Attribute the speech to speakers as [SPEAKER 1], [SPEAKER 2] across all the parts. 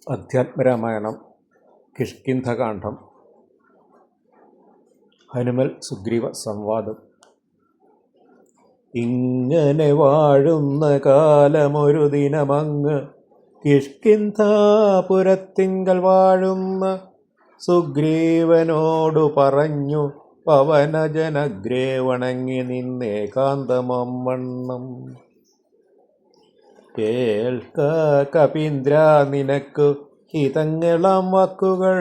[SPEAKER 1] അധ്യാത്മരാമായണം കിഷ്കിന്ധകാന്ഡം ഹനുമൽ സുഗ്രീവ സംവാദം. ഇങ്ങനെ വാഴുന്ന കാലമൊരു ദിനമങ്ങ് കിഷ്കിന്ധാപുരത്തിങ്കൽ വാഴുന്ന സുഗ്രീവനോടു പറഞ്ഞു പവനജനഗ്രേ വണങ്ങി നിന്നേകാന്തമം വണ്ണം. കേൾക്ക കപീന്ദ്ര, നിനക്കു ഹിതങ്ങളാം വാക്കുകൾ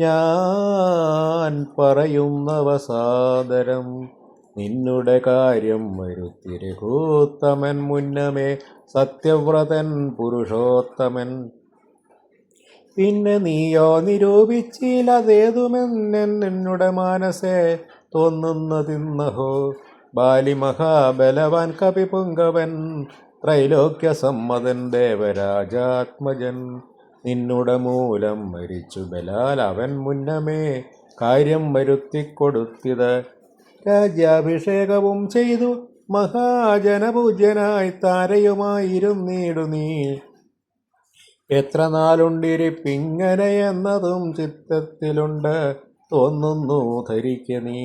[SPEAKER 1] ഞാൻ പറയുന്നവ സാദരം. നിന്നുടെ കാര്യം വരുത്തിരഘൂത്തമൻ മുന്നമേ സത്യവ്രതൻ പുരുഷോത്തമൻ. പിന്നെ നീയോ നിരൂപിച്ചില്ലതേതുമെന്നുടെ മാനസേ തോന്നുന്നതിന്നഹോ. ബാലിമഹാബലവാൻ കപിപുങ്കവൻ ത്രൈലോക്യ സമ്മതൻ ദേവരാജാത്മജൻ. നിന്നുടെ മൂലം മരിച്ചു ബലാൽ അവൻ മുന്നമേ കാര്യം വരുത്തിക്കൊടുത്തിത്. രാജ്യാഭിഷേകവും ചെയ്തു മഹാജനപൂജ്യനായി താരയുമായിരുന്നീടു നീ. എത്ര നാളുണ്ടിരിപ്പിങ്ങനെ എന്നതും ചിത്തത്തിലുണ്ട് തോന്നുന്നു ധരിക്ക നീ.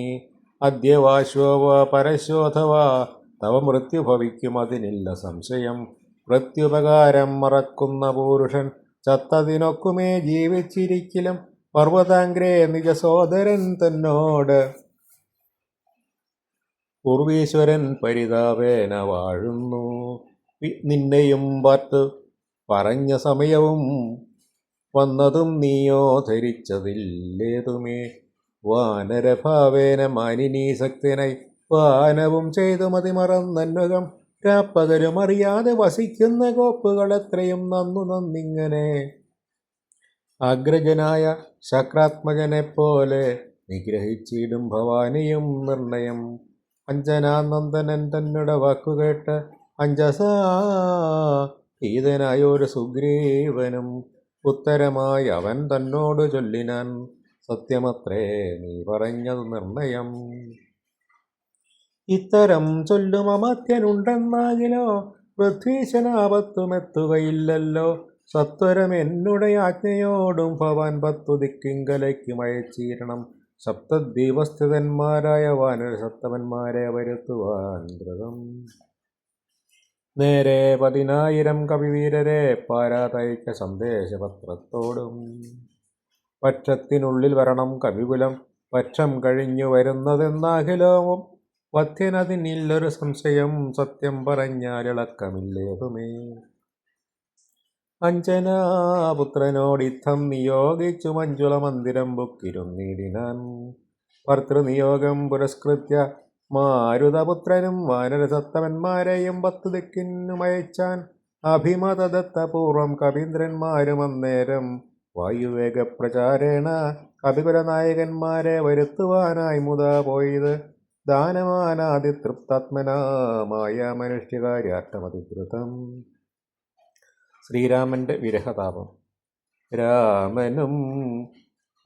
[SPEAKER 1] അദ്യവാശ്വവ പരശോധവാ തവ മൃത്യു ഭവിക്കും, അതിനില്ല സംശയം. പ്രത്യുപകാരം മറക്കുന്ന പുരുഷൻ ചത്തതിനൊക്കുമേ ജീവിച്ചിരിക്കലും. പർവ്വതാഗ്രേ നിജ സോദരൻ തന്നോട് പൂർവീശ്വരൻ പരിതാപേന വാഴുന്നു. നിന്നെയും പാർത്ത് പറഞ്ഞ സമയവും വന്നതും നീയോ ധരിച്ചതില്ലേതുമേ. വാനരഭാവേന മാനിനീസക്തനായി വാനവും ചെയ്തു മതിമറന്നന്വകം. രാപ്പകലും അറിയാതെ വസിക്കുന്ന കോപ്പുകൾ എത്രയും നന്നിങ്ങനെ. അഗ്രജനായ ശക്രാത്മജനെപ്പോലെ നിഗ്രഹിച്ചിടും ഭവാനിയും നിർണയം. അഞ്ജനാനന്ദനൻ തന്നുടെ വാക്കുകേട്ട് അഞ്ജസാ ഭീതനായൊരു സുഗ്രീവനും ഉത്തരമായി അവൻ തന്നോട് ചൊല്ലിനാൻ. സത്യമത്രേ നീ പറഞ്ഞതു നിർണയം. ഇത്തരം ചൊല്ലും അമത്യനുണ്ടെന്നാകിലോ പൃഥ്വീശനാപത്തുമെത്തുകയില്ലല്ലോ. സത്വരം എന്നുടെ ആജ്ഞയോടും ഭവാൻ 10 ദിക്കിങ്കലേക്കും അയച്ചീരണം. സപ്തദ്വീപസ്ഥിതന്മാരായ വാനരസത്തമന്മാരെ വരുത്തുവാൻ ദ്രുതം. നേരെ 10,000 കവിവീരരെ പാരാതയച്ച സന്ദേശപത്രത്തോടും. പക്ഷത്തിനുള്ളിൽ വരണം കവികുലം, പക്ഷം കഴിഞ്ഞു വരുന്നതെന്നാകിലോവും വധ്യനതിനില്ലൊരു സംശയം. സത്യം പറഞ്ഞാലിളക്കമില്ലേതുമേ. അഞ്ജനാപുത്രനോടിത്തം നിയോഗിച്ചു മഞ്ജുള മന്ദിരം ബുക്കിരുന്നിടിനാൻ. ഭർത്തൃനിയോഗം പുരസ്കൃത്യ മാരുതപുത്രനും വാനരസത്തമന്മാരെയും 10 ദിക്കിനും അയച്ചാൻ. അഭിമതദത്തപൂർവം കവീന്ദ്രന്മാരും അന്നേരം വായുവേഗപ്രചാരേണ കപികുലനായകന്മാരെ വരുത്തുവാനായി മുതാ പോയത്. ദാനമാനാതിതൃപ്താത്മനാമായ മനുഷ്യകാര്യാർത്ഥമതിദ്രുതം. ശ്രീരാമന്റെ വിരഹതാപം. രാമനും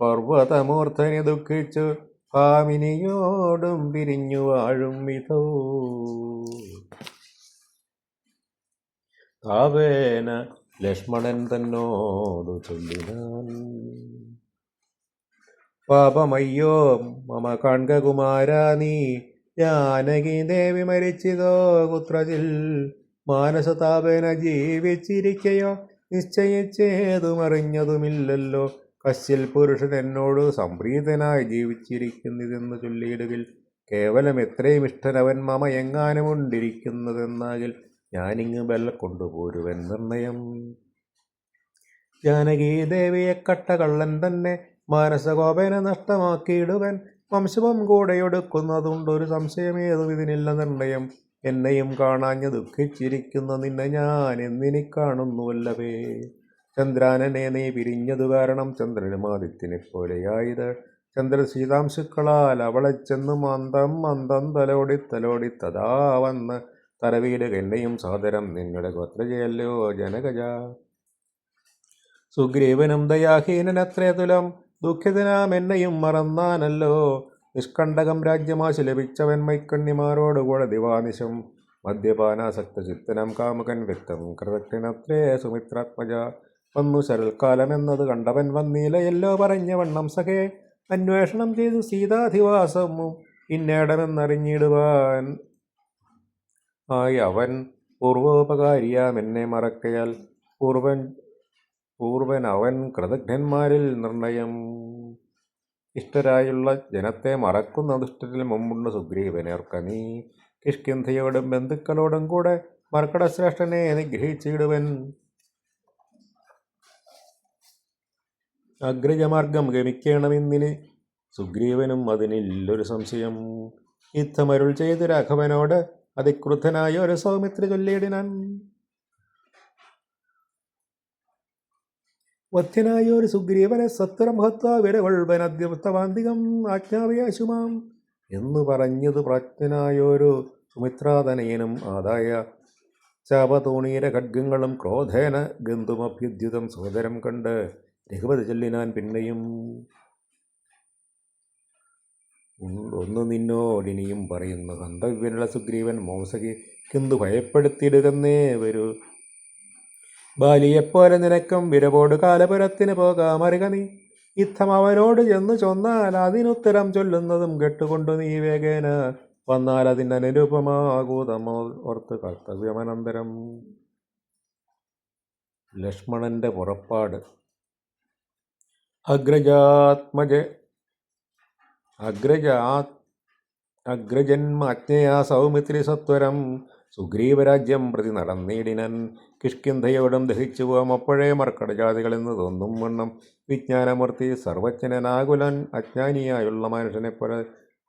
[SPEAKER 1] പർവ്വതമൂർധനി ദുഃഖിച്ചു ഭാമിനിയോടും പിരിഞ്ഞു വാഴും വിധോ. താവേന ലക്ഷ്മണൻ തന്നോടു ചൊല്ലിനാൻ. പാപമയ്യോ മമ കാൺക കുമാരാ നീ. ജാനകി ദേവി മരിച്ചിതോ കുത്രജിൽ. മാനസതാപേന ജീവിച്ചിരിക്കയോ നിശ്ചയിച്ചേതുമറിഞ്ഞതുമില്ലല്ലോ. കശ്യൽ പുരുഷൻ എന്നോട് സംപ്രീതനായി ജീവിച്ചിരിക്കുന്നിതെന്ന് ചൊല്ലിയിടുകിൽ. കേവലം എത്രയും ഇഷ്ടനവൻ മമ എങ്ങാനുമുണ്ടിരിക്കുന്നതെന്നാകിൽ ഞാനിങ്ങ് ബല കൊണ്ടുപോരുവൻ നിർണയം. ജാനകി ദേവിയെ കട്ടകള്ളൻ തന്നെ മാനസകോപേന നഷ്ടമാക്കിയിടുവൻ. വംശവും കൂടെയൊടുക്കുന്നതുണ്ടൊരു സംശയമേതും ഇതിനില്ല നിർണയം. എന്നെയും കാണാഞ്ഞ് ദുഃഖിച്ചിരിക്കുന്ന നിന്നെ ഞാൻ എന്നിനി കാണുന്നുവല്ലവേ. ചന്ദ്രാനനെ നീ പിരിഞ്ഞതു കാരണം ചന്ദ്രനും ആദിത്യനെ പോലെയായത്. ചന്ദ്രശീതാംശുക്കളാൽ അവളെ ചെന്ന് മന്ദം തലോടി തഥാ വന്ന് തലവീടുക എന്നെയും സാദരം നിന്നുടെ ഗോത്രജയല്ലോ ജനകജ. സുഗ്രീവനും ദയാഹീനനത്രേ തുലം ദുഃഖിതനാം എന്നെയും മറന്നാനല്ലോ. നിഷ്കണ്ടകം രാജ്യമാശു ലഭിച്ചവൻ മൈക്കണ്ണിമാരോടുകൂടെ ദിവാനിശം. മദ്യപാനാസക്ത ചിത്തനം കാമുകൻ വ്യക്തം കൃതജ്ഞനത്രേ സുമിത്രാത്മജ. വന്നു ശരൽക്കാലമെന്നത് കണ്ടവൻ വന്നീലയല്ലോ പറഞ്ഞ വണ്ണം സഖേ അന്വേഷണം ചെയ്തു സീതാധിവാസവും ഇന്നേടമെന്നറിഞ്ഞിടുവാൻ ആയി അവൻ പൂർവോപകാരിയാമെന്നെ മറക്കയാൽ പൂർവൻ അവൻ കൃതജ്ഞന്മാരിൽ നിർണയം ഇഷ്ടരായുള്ള ജനത്തെ മറക്കുന്ന ദുഷ്ടരിൽ മുമ്പുണ്ട് സുഗ്രീവനേർക്ക നീ കിഷ്കിന്ധയോടും ബന്ധുക്കളോടും കൂടെ മർക്കടശ്രേഷ്ഠനെ നിഗ്രഹിച്ചിടുവൻ അഗ്രജമാർഗം ഗമിക്കണമെന്നിന് സുഗ്രീവനും അതിനില്ലൊരു സംശയം യുദ്ധമരുൾ ചെയ്ത് രാഘവനോട് അതിക്രുദ്ധനായ ഒരു സൗമിത്രി ചൊല്ലിയിടിനാൻ വധ്യനായ ഒരു സുഗ്രീവനെ സത്വരമഹത്വ വിരവൾവനദ്യവൃത്തവാന്തികം ആജ്ഞാപയാശുമാം എന്നു പറഞ്ഞത് പ്രാജ്ഞനായൊരു സുമിത്രാതനയനും ആദായ ചാപതൂണീര ഖഡ്ഗങ്ങളും ക്രോധേന ഗന്ധുമഭ്യുദ്യുതം സോദരം കണ്ട് രഘുപതി ചൊല്ലിനാൻ പിന്നെയും ഒന്ന് നിന്നോടിനിയും പറയുന്നു ഹന്തവ്യനുള്ള സുഗ്രീവൻ മോസകിന്തു ഭയപ്പെടുത്തിയിടുകന്നേ വരൂ ബാലിയെപ്പോലെ നിനക്കും വിരവോട് കാലപുരത്തിന് പോകാമറിക നീ യുദ്ധം അവനോട് ചെന്നു ചൊന്നാൽ അതിനുത്തരം ചൊല്ലുന്നതും കേട്ടുകൊണ്ടു നീ വേഗേന വന്നാൽ അതിനനുരൂപമാകൂതമോ ഓർത്ത് കർത്തവ്യമനന്തരം ലക്ഷ്മണന്റെ പുറപ്പാട് അഗ്രജന്മാജ്ഞയാ സൗമിത്രി സത്വരം സുഗ്രീവരാജ്യം പ്രതി നടന്നിടിനൻ കിഷ്കിന്ധയോടും ദഹിച്ചു പോവാം അപ്പോഴേ മർക്കടജാതികളെന്ന് തോന്നും വണ്ണം വിജ്ഞാനമൂർത്തി സർവജ്ഞനാകുലൻ അജ്ഞാനിയായുള്ള മനുഷ്യനെപ്പോലെ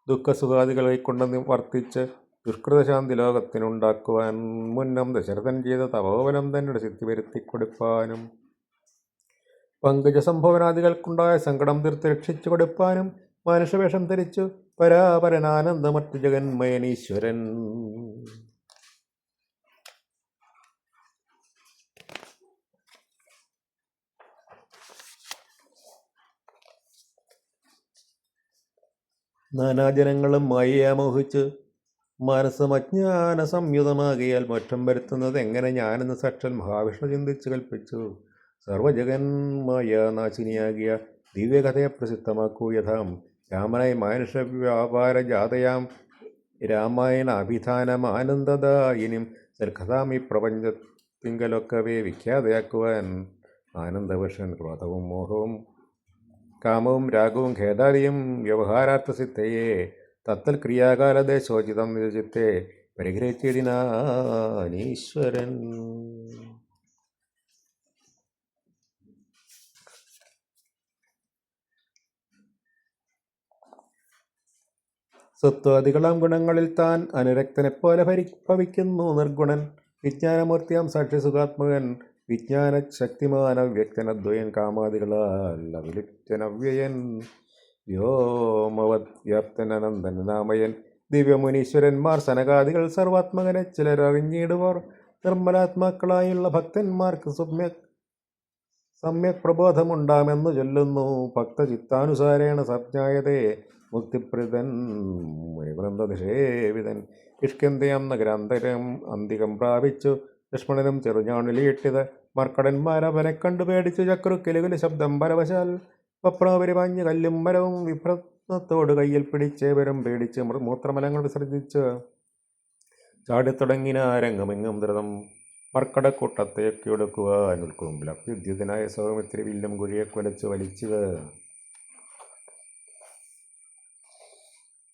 [SPEAKER 1] ദുഃഖസുഖാദികൾ കൈക്കൊണ്ടെന്ന് വർത്തിച്ച് ദുഷ്കൃതശാന്തി ലോകത്തിനുണ്ടാക്കുവാൻ മുന്നം ദശരഥൻ ചെയ്ത തപോവനം തന്നെ സിദ്ധി വരുത്തി കൊടുപ്പാനും പങ്കജസംഭവനാദികൾക്കുണ്ടായ സങ്കടം തീർത്ത് രക്ഷിച്ചു കൊടുപ്പാനും മനുഷ്യവേഷം ധരിച്ചു പരാപരനാനന്ദമറ്റു ജഗന്മയനീശ്വരൻ നാനാജനങ്ങളും മായയെ മോഹിച്ച് മനസ്സമജ്ഞാന സംയുതമാകിയാൽ മോക്ഷം വരുത്തുന്നത് എങ്ങനെ ഞാനെന്ന് സാക്ഷാൽ മഹാവിഷ്ണു ചിന്തിച്ച് കൽപ്പിച്ചു സർവജഗന്മായ നാശിനിയാകിയ ദിവ്യകഥയെ പ്രസിദ്ധമാക്കൂ യഥാം രാമനായി മാനുഷവ്യാപാരജാതയാം രാമായണാഭിധാനമാനന്ദദായിനും സൽക്കഥാം ഈ പ്രപഞ്ചത്തിങ്കലൊക്കവേ വിഖ്യാതയാക്കുവാൻ ആനന്ദവർഷൻ ക്രോധവും മോഹവും കാമവും രാഗവും ഖേദാദിയും വ്യവഹാരാർത്ഥസിദ്ധയെ തത്തൽ ക്രിയാകാലദേശോചിതം നിരചിത്തെ പരിഗ്രഹിച്ചിടിനാനീശ്വരൻ സത്വാദികളാം ഗുണങ്ങളിൽ താൻ അനുരക്തനെപ്പോലെ ഭവിക്കുന്നു നിർഗുണൻ വിജ്ഞാനമൂർത്തിയാം സാക്ഷ്യസുഖാത്മകൻ വിജ്ഞാനശക്തിമാനവ്യക്തനദ്വയൻ കാമാദികളാൽ അവിലിപ്തനവ്യയൻ വ്യോമവത് വ്യാപ്തനനന്ദൻ നാമയൻ ദിവ്യമുനീശ്വരന്മാർ സനകാദികൾ സർവാത്മകനെ ചിലരറിഞ്ഞിടുവർ നിർമ്മലാത്മാക്കളായുള്ള ഭക്തന്മാർക്ക് സമ്യക് പ്രബോധമുണ്ടാമെന്നു ചൊല്ലുന്നു ഭക്തചിത്താനുസാരേണ സജ്ഞായതേ മുക്തിപ്രദൻ മുനിവൃന്ദനിഷേവിതൻ കിഷ്കിന്ധയം നഗരാന്തരം അന്തികം പ്രാപിച്ചു ലക്ഷ്മണനും ചെറുഞാണിലിയിട്ടിത് മർക്കടന്മാരവനെ കണ്ടു പേടിച്ചു ചക്രുക്കിലുകില് ശബ്ദം പരവശാൽ വപ്രാപരിപാഞ്ഞ് കല്ലും മരവും വിഭ്രത്നത്തോട് കയ്യിൽ പിടിച്ചേവരും പേടിച്ച് മൂത്രമലങ്ങൾ വിസർജിച്ച് ചാടിത്തുടങ്ങിന രംഗമെങ്ങും ധൃതം മർക്കടക്കൂട്ടത്തെയൊക്കെ ഒടുക്കുവാൻ ഉൾക്കുമ്പിൽ അഭ്യുദ്യുതനായ സൗമിത്രി വില്ലും കുഴിയെ കുലച്ച് വലിച്ചത്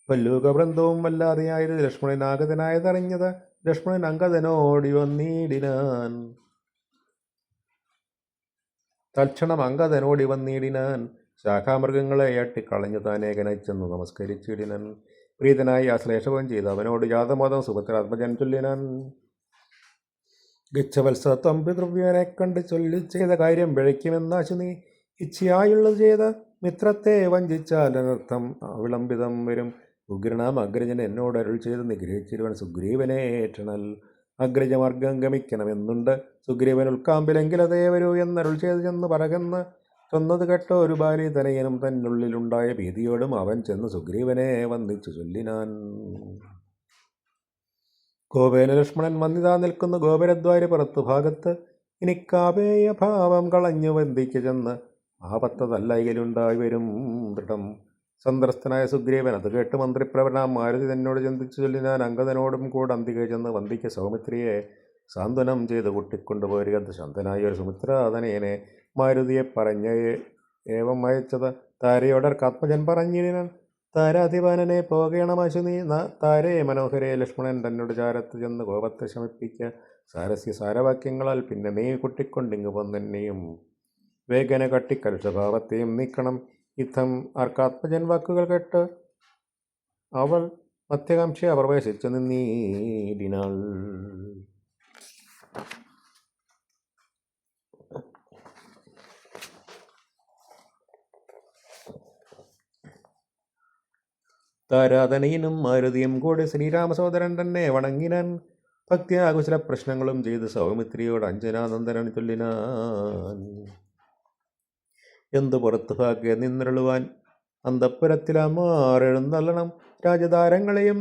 [SPEAKER 1] വല്ലൂകവൃന്ദവും വല്ലാതെയായത് ലക്ഷ്മണൻ ആഗതനായതറിഞ്ഞത് ലക്ഷ്മണൻ അങ്കദനോടി വന്നിടിനാൻ തൽക്ഷണം അങ്കദനോടി വന്നിടിനാൻ ശാഖാമൃഗങ്ങളെ അട്ടിക്കളഞ്ഞു താനേകനായി ചെന്നു നമസ്കരിച്ചിടിനാൻ പ്രീതനായി ആശ്ലേഷവും ചെയ്ത് അവനോട് ജാതമോദം സുഭദ്രാത്മജൻ ചൊല്ലിനാൻ ഗച്ഛവത്സത്വം പിതൃവ്യനെ കണ്ട് ചൊല്ലി ചെയ്ത കാര്യം പിഴയ്ക്കുമെന്നാശു നീ ഇച്ഛയായുള്ളത് ചെയ്ത മിത്രത്തെ വഞ്ചിച്ചാൽ അനർത്ഥം അവിളംബിതം വരും ഉഗ്രനാം അഗ്രജൻ എന്നോട് അരുൾ ചെയ്ത് നിഗ്രഹിച്ചിരുവൻ സുഗ്രീവനേറ്റണൽ അഗ്രജമാർഗം ഗമിക്കണമെന്നുണ്ട് സുഗ്രീവൻ ഉൾക്കാമ്പിലെങ്കിൽ അതേ വരൂ എന്നരുൾ ചെയ്ത് ചെന്ന് പറകെന്ന് ചൊന്നത് കേട്ടോ ഒരു ബാലി തനയനും തന്നുള്ളിലുണ്ടായ ഭീതിയോടും അവൻ ചെന്ന് സുഗ്രീവനെ വന്ദിച്ചു ചൊല്ലിനാൻ ഗോപേന ലക്ഷ്മണൻ വന്നിതാ നിൽക്കുന്ന ഗോപുരദ്വാര പുറത്തു ഭാഗത്ത് എനിക്കാപേയ ഭാവം കളഞ്ഞു വന്ദിക്ക് ചെന്ന് ആപത്തതല്ലയിലുണ്ടായി വരും ദൃഢം. സന്ത്രസ്തനായ സുഗ്രീവൻ അത് കേട്ട് മന്ത്രിപ്രവനാം മാരുതി തന്നോട് ചിന്തിച്ചു ചൊല്ലിനാൻ അങ്കദനോടും കൂടെ അന്തികെ ചെന്ന് വന്ദിക്ക് സൗമിത്രിയെ സാന്ത്വനം ചെയ്ത് കൂട്ടിക്കൊണ്ടുപോരുക. ശാന്തനായ ഒരു സുമിത്രാതനയനെ മാരുതിയെ പറഞ്ഞ ഏവം അയച്ചത് താരയോടർക്കാത്മജൻ പറഞ്ഞിടിനാൻ. താരാധിപാനനെ പോകേണമശു നീ താരേ മനോഹരെ. ലക്ഷ്മണൻ തന്നോട് ചാരത്ത് ചെന്ന് കോപത്തെ ശമിപ്പിക്ക സാരസ്യ സാരവാക്യങ്ങളാൽ പിന്നെ നീ കുട്ടിക്കൊണ്ടിങ്ങു വന്നെന്നെയും വേഗന കട്ടിക്കലുഷഭാവത്തെയും നീക്കണം. യുദ്ധം ആർക്കാത്മജൻ വാക്കുകൾ കേട്ട് അവൾ മധ്യകാംക്ഷയെ പ്രവേശിച്ചു നിന്നീടിനാൾ. താരാതനയിനും മാരുതിയും കൂടി ശ്രീരാമസോദരൻ തന്നെ വണങ്ങിനാൻ. ഭക്തിയാകുശല പ്രശ്നങ്ങളും ചെയ്ത് സൗമിത്രിയോട് അഞ്ജനാനന്ദനൻ ചൊല്ലിനാൻ. എന്തു പുറത്തു ഭാഗ്യ നിന്നരുളുവാൻ അന്തഃപുരത്തിലമാറെഴുന്നള്ളണം. രാജധാരങ്ങളെയും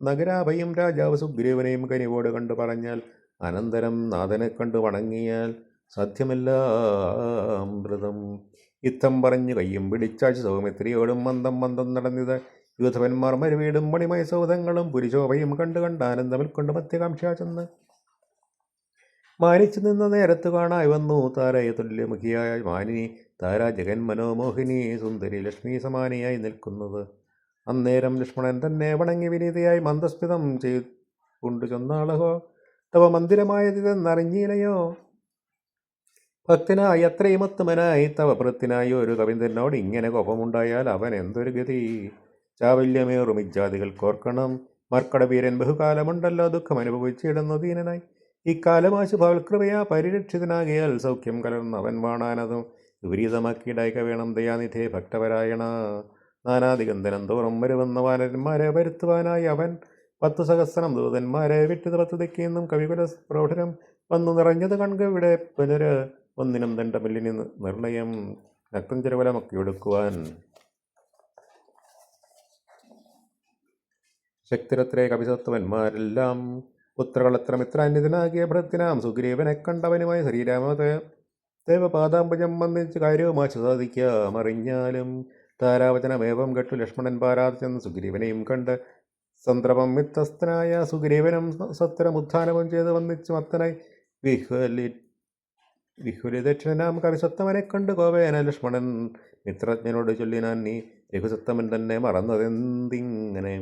[SPEAKER 1] നഗരാഭയും രാജാവ് സുഗ്രീവനെയും കനിവോട് കണ്ടു പറഞ്ഞാൽ അനന്തരം നാഥനെ കണ്ടു വണങ്ങിയാൽ സാധ്യമെല്ലാമൃതം. യുദ്ധം പറഞ്ഞു കയ്യും പിടിച്ചാഴ്ച സൗമിത്രിയോടും മന്ദം മന്ദം നടന്നിത്. യൂഥവന്മാർ മരുവീടും മണിമയ സൗധങ്ങളും പുരിശോഭയും കണ്ടു ആനന്ദമിൽ കൊണ്ട് മധ്യകാംക്ഷ ചെന്ന് മാനിച്ചു നിന്ന നേരത്ത് കാണായി വന്നു താരയ തുല്യമുഖിയായ മാനിനി. താര ജഗൻ മനോമോഹിനി സുന്ദരി ലക്ഷ്മി സമാനിയായി നിൽക്കുന്നത്. അന്നേരം ലക്ഷ്മണൻ തന്നെ വണങ്ങി വിനീതയായി മന്ദസ്മിതം കൊണ്ടു ചൊന്നാളഹോ തവ മന്ദിരമായതിതെന്നറിഞ്ഞീലയോ. ഭക്തനായി അത്രയും ഉത്തമനായി തവ ഭൃത്തിനായി ഒരു കവിന്ദനോട് ഇങ്ങനെ കോപമുണ്ടായാൽ അവൻ എന്തൊരു ഗതി. ചാവല്യമേറും ഇജ്ജാതികൾ കോർക്കണം. മർക്കടവീരൻ ബഹുകാലമുണ്ടല്ലോ ദുഃഖം അനുഭവിച്ചിടുന്നു ദീനനായി. ഇക്കാലമാശു ഭവൽകൃപയാ പരിരക്ഷിതനാകിയാൽ സൗഖ്യം കലർന്നവൻ വാണാനതും വിപരീതമാക്കിയിടായിക വേണം ദയാനിധേ ഭക്തപരായണ. നാനാദിഗന്ധനം തോറും വരുവന്ന വാനരന്മാരെ വരുത്തുവാനായി അവൻ 10 സഹസ്രം ദൂതന്മാരെ വിട്ടത് 10 ദിക്കിന്നും കവികുല പ്രൗഢരം വന്നു നിറഞ്ഞത് കൺക ഇവിടെ പുനര് ഒന്നിനും ദണ്ഡമില്ലിന് നിർണയം നക്തം ചെറുവലമൊക്കെ എടുക്കുവാൻ. ശക്തിരത്രേ കവിസത്വന്മാരെല്ലാം പുത്രകളത്ര മിത്രാന്യതനാകിയ ഭൃത്തിനാം സുഗ്രീവനെ കണ്ടവനുമായി ദേവപാദാംബുജം വന്ദിച്ച് കാര്യവുമാശ സാധിക്കാമറിഞ്ഞാലും താരാവചനമേവം കെട്ടു ലക്ഷ്മണൻ പാരാതെ ചെന്ന് സുഗ്രീവനെയും കണ്ട് സന്ദ്രപം വിത്തസ്തനായ സുഗ്രീവനും സത്വരമുത്ഥാനവും ചെയ്ത് വന്നിച്ച് മത്തനായി വിഹുലിദക്ഷിണനാം കവിസത്തമനെ കണ്ട് കോപേന ലക്ഷ്മണൻ മിത്രജ്ഞനോട് ചൊല്ലിനാൻ. നീ രഘുസത്തമൻ തന്നെ മറന്നതെന്തിങ്ങനെ.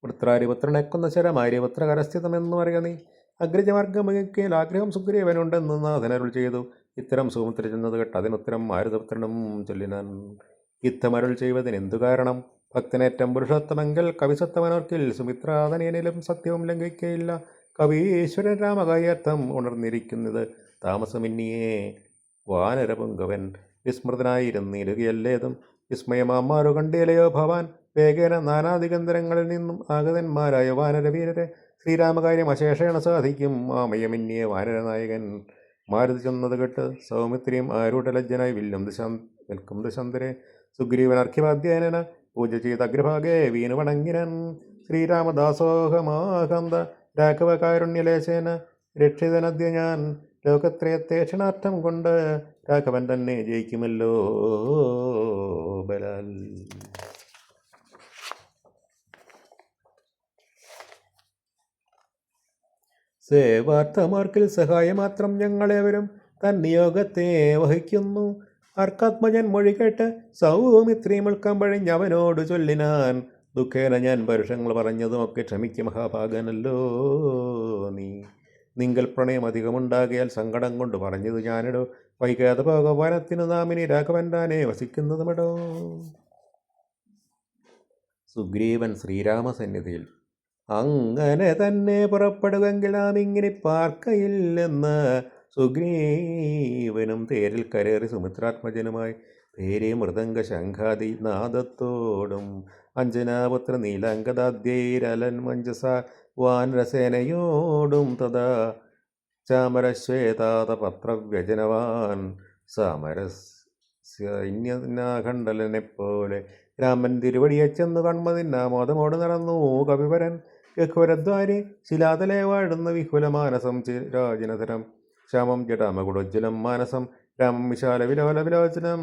[SPEAKER 1] വൃത്രാരിപുത്രനെ കൊന്ന ശരമാര്യപുത്ര കരസ്ഥിതമെന്നു അറിയ നീ. അഗ്രജമാർഗമുഖയിൽ ആഗ്രഹം സുഗ്രീവനുണ്ടെന്ന് നാഥനരുൾ ചെയ്തു. ഇത്തരം സുമിത്ര ചെന്നത് കേട്ട് അതിനുത്തരം മാരുതപുത്രനും ചൊല്ലിനാൻ. യുദ്ധമരുൾ ചെയ്വതിനെന്തു കാരണം. ഭക്തനേറ്റം പുരുഷോത്തമെങ്കിൽ കവിസത്തമനോർക്കിൽ സുമിത്രാതനയനിലും സത്യവും ലംഘിക്കയില്ല. കവീശ്വരൻ രാമകായർത്ഥം ഉണർന്നിരിക്കുന്നത് താമസമിന്നിയേ. വാനരപുങ്കവൻ വിസ്മൃതനായിരുന്നിടുകയല്ലേതും വിസ്മയമാമാരു കണ്ടിയലയോ ഭവാൻ. വേഗേന നാനാദിഗന്ധരങ്ങളിൽ നിന്നും ആഗതന്മാരായ വാനരവീരരെ ശ്രീരാമകാര്യം അശേഷേണ സാധിക്കും. ആമയമിന്നിയ വാനരനായകൻ മാരുതി ചെന്നത് കേട്ട് സൗമിത്രിയും ആരൂഢലജ്ജനായി നിൽക്കും ദശാന്തരെ സുഗ്രീവൻ അർഘ്യവാദ്യേന പൂജ ചെയ്ത അഗ്രഭാഗേ വീണു വണങ്ങിനൻ. ശ്രീരാമദാസോഹമാകാന്ത രാഘവകാരുണ്യലേശേന രക്ഷിതനദ്യ ഞാൻ. ലോകത്രയത്തെ ക്ഷണാർത്ഥം കൊണ്ട് രാഘവൻ തന്നെ ജയിക്കുമല്ലോ ബലാൽ. സേവാർത്ഥമാർക്കിൽ സഹായമാത്രം ഞങ്ങളെവരും തൻ നിയോഗത്തെ വഹിക്കുന്നു. ആർക്കാത്മജൻ മൊഴി കേട്ട് സൗമിത്രിയും ഉൾക്കമ്പഴിഞ്ഞവനോട് ചൊല്ലിനാൻ. ദുഃഖേന ഞാൻ പരുഷങ്ങൾ പറഞ്ഞതുമൊക്കെ ക്ഷമിക്കും മഹാഭാഗനല്ലോ നീ. നിങ്കൽ പ്രണയം അധികമുണ്ടാകിയാൽ സങ്കടം കൊണ്ട് പറഞ്ഞത് ഞാനിടോ. വൈകാതെ ഭഗവാനത്തിനു നാമിനി രാഘവൻ താനെ വസിക്കുന്നതുമിടോ. സുഗ്രീവൻ ശ്രീരാമസന്നിധിയിൽ അങ്ങനെ തന്നെ പുറപ്പെടുകെങ്കിൽ നാം ഇങ്ങനെ പാർക്കയില്ലെന്ന്. സുഗ്രീവനും തേരിൽ കരേറി സുമിത്രാത്മജനുമായി തേരെ മൃദംഗ ശംഖാദി നാദത്തോടും അഞ്ജനാപുത്ര നീലാംഗദാദ്യൈരലൻ മഞ്ജസ വാനരസേനയോടും തഥാ ചാമരശ്വേതാതപത്രവ്യജനവാൻ സമരസൈന്യനാഖണ്ഡലനെപ്പോലെ രാമൻ തിരുവടിയെ ചെന്നു കൺമതിന്നാമോദമോട് നടന്നു കവിവരൻ. ഗഹ്വരദ്വാരെ ശിലാതലേ വാഴുന്ന വിഹുലമാനസം രാജനതരം ശ്യാമം ജടാമകുടോജ്വലം മാനസം രാമം വിശാല വിലോല വിലോചനം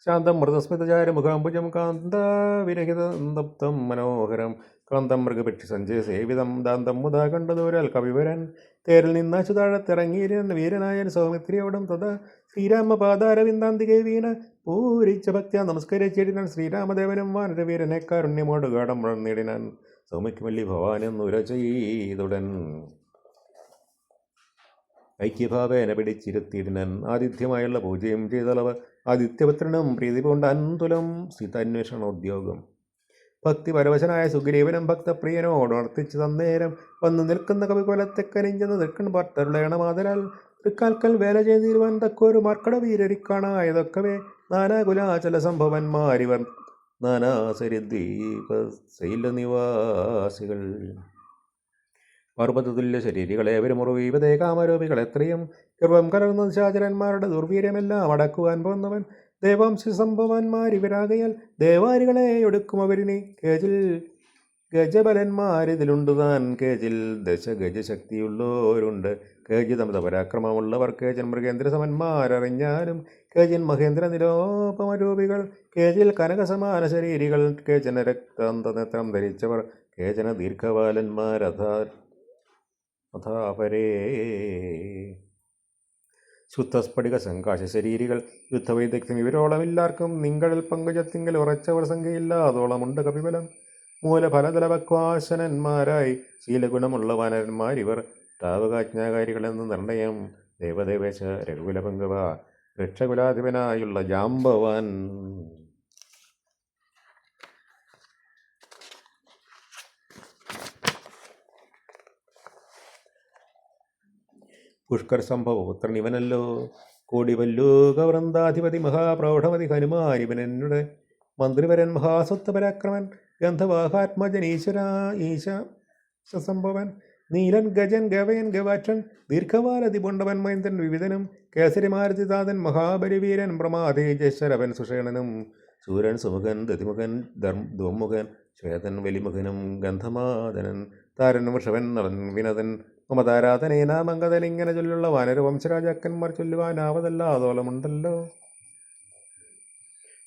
[SPEAKER 1] ശാന്തം മൃതസ്മിതചാരമുഖാംബുജം കാന്താവിരഹിതം മനോഹരം കാന്തം മൃഗപക്ഷി സഞ്ജയ സേവിതം ദാന്തം മുതാ കണ്ടതോരാൽ കവിവരൻ തേരിൽ നിന്നാച്ചു താഴത്തിറങ്ങിയിരുന്ന വീരനായൻ സൗമിത്രിയോടും തഥാ ശ്രീരാമപാദാരവിന്ദാന്തികെ വീണ പൂരിച്ച ഭക്ത്യ നമസ്കരിച്ചിടിനാൻ ശ്രീരാമദേവനും വാനരവീരനെ കാരുണ്യമോട് ഗാഠം വളർന്നിടിനാൻ സൗമിക്കുമല്ലി ഭവാനെന്നുര ചെയ്തുടൻ ഐക്യഭാവേന പിടിച്ചിരുത്തിയിടിനാൻ ആതിഥ്യമായുള്ള പൂജയും ചെയ്തളവ് ആദിത്യപുത്രനും പ്രീതി പൂണ്ടാൻ തുലം സീതാന്വേഷണോദ്യോഗം ഭക്തി പരവശനായ സുഗ്രീവനും ഭക്തപ്രിയനോട് ഉണർത്തിച്ചു തന്നേരം വന്നു നിൽക്കുന്ന കവികുലത്തെ കരിഞ്ചെന്ന് നിൽക്കുന്ന ഭർത്തരുളയണമാതരാൽ തൃക്കാൽക്കൽ വേല ചെയ്തിരുവാൻ തക്കൊരു മർക്കട വീരരിക്കാണായതൊക്കവേ നാനാകുലാചല സംഭവന്മാരിവർ നാനാസരിദ്വീപ ശൈലനിവാസികൾ പർവ്വതതുല്യ ശരീരികളെ അവരുമുറിവീപതേ കാമരൂപികൾ എത്രയും ഗർവം കലർന്ന ശാചരന്മാരുടെ ദുർവീര്യമെല്ലാം അടക്കുവാൻ പോന്നവൻ ദേവാംശ സംഭവന്മാരിവരാകയാൽ ദേവാരികളെ ഒടുക്കും അവരിനി കേജിൽ ഗജബലന്മാരിതിലുണ്ട് താൻ കേജിൽ ദശഗജശക്തിയുള്ളവരുണ്ട് കേജിതമത പരാക്രമമുള്ളവർ കേജൻ മൃഗേന്ദ്ര സമന്മാരറിഞ്ഞാലും കേജിൻ മഹേന്ദ്ര നിലോപമരൂപികൾ കേജിൽ കനകസമാന ശരീരികൾ കേജന രക്താന്തനേത്രം ധരിച്ചവർ കേജന ദീർഘവാലന്മാരഥാപരേ ശുദ്ധസ്ഫടിക സംകാശ ശരീരികൾ യുദ്ധവൈദഗ്ധ്യം ഇവരോളമില്ലാർക്കും നിങ്ങളിൽ പങ്കുചത്തിങ്കൽ ഉറച്ചവർ സംഖ്യയില്ലാതോളമുണ്ട് കപിബലം മൂലഫലതലവക്വാശനന്മാരായി ശീലഗുണമുള്ള വാനരന്മാരിവർ താവകാജ്ഞാകാരികളെന്ന് നിർണയം ദേവദേവേശ രഘുകുല പങ്കുവ രക്ഷകുലാധിപനായുള്ള ജാമ്പവാൻ പുഷ്കർ സംഭവ പുത്രൻ ഇവനല്ലോ കോടിവല്ലൂ ഗവൃന്ദാധിപതി മഹാപ്രൗഢമതി ഹനുമാൻ ഇവനെന്നുടെ മന്ത്രിവരൻ മഹാസ്വത്വ പരാക്രമൻ ഗന്ധവാഹാത്മജൻ ഈശ സംഭവൻ നീലൻ ഗജൻ ഗവയൻ ഗവാറ്റൻ ദീർഘവാലതി പുണ്ടവൻ മൈന്ദൻ വിവിധനും കേസരിമാരുതിദാതൻ മഹാബലിവീരൻ പ്രമാതേജശ്വരവൻ സുഷേണനും സൂരൻ സുമുഖൻ ദതിമുഖൻ ദ്വമുഖൻ ശ്വേതൻ വലിമുഖനും ഗന്ധമാദനൻ താരൻ വൃഷവൻ നളൻ വിനതൻ മമതാരാധനേനാമംഗതൻ ഇങ്ങനെ ചൊല്ലുള്ള വാനരവംശരാജാക്കന്മാർ ചൊല്ലുവാനാവതല്ലാതോളമുണ്ടല്ലോ.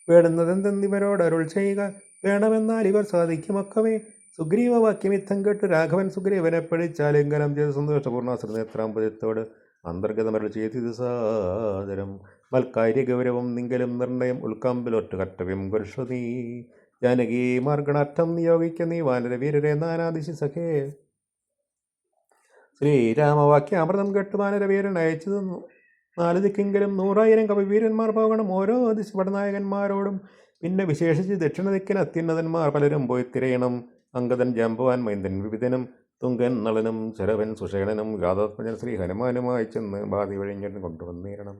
[SPEAKER 1] വേണ്ടുന്നതെന്തെന്നിവരോട് അരുൾ ചെയ്യുക വേണമെന്നാൽ ഇവർ സാധിക്കുമൊക്കവേ. സുഗ്രീവവാക്യം യുദ്ധം കേട്ട് രാഘവൻ സുഗ്രീവനെ പിടിച്ചാലിംഗനം ചെയ്ത് സന്തോഷപൂർണ്ണ ശ്രീനേത്രാമ്പതിത്തോട് അന്തർഗതമരുൾ ചെയ്തിത് സാദരം മൽക്കാര്യ ഗൗരവം നിങ്കലും നിർണയം ഉൾക്കാമ്പിലൊട്ട് കർത്തവ്യം കുരുഷുനീ ജാനകീ മാർഗണാർത്ഥം നിയോഗിക്ക നീ വാനരവീരരെ നാനാദിശി സഖേ. ശ്രീരാമവാക്യാമൃതം കേട്ട് വാനരവീരൻ അയച്ചു തന്നു. 4 ദിക്കെങ്കിലും 100,000 കവിവീരന്മാർ പോകണം ഓരോ ദിശ പടനായകന്മാരോടും. പിന്നെ വിശേഷിച്ച് ദക്ഷിണ ദിക്കിന് അത്യുന്നതന്മാർ പലരും പോയി തിരയണം. അങ്കദൻ ജാമ്പവാൻ മൈന്ദൻ വിവിധനും തുങ്കൻ നളനും ശരവൻ സുഷേണനും യാദാത്മജൻ ശ്രീ ഹനുമാനുമായി ചെന്ന് ബാധി വഴിഞ്ഞിട്ട് കൊണ്ടുവന്നീരണം.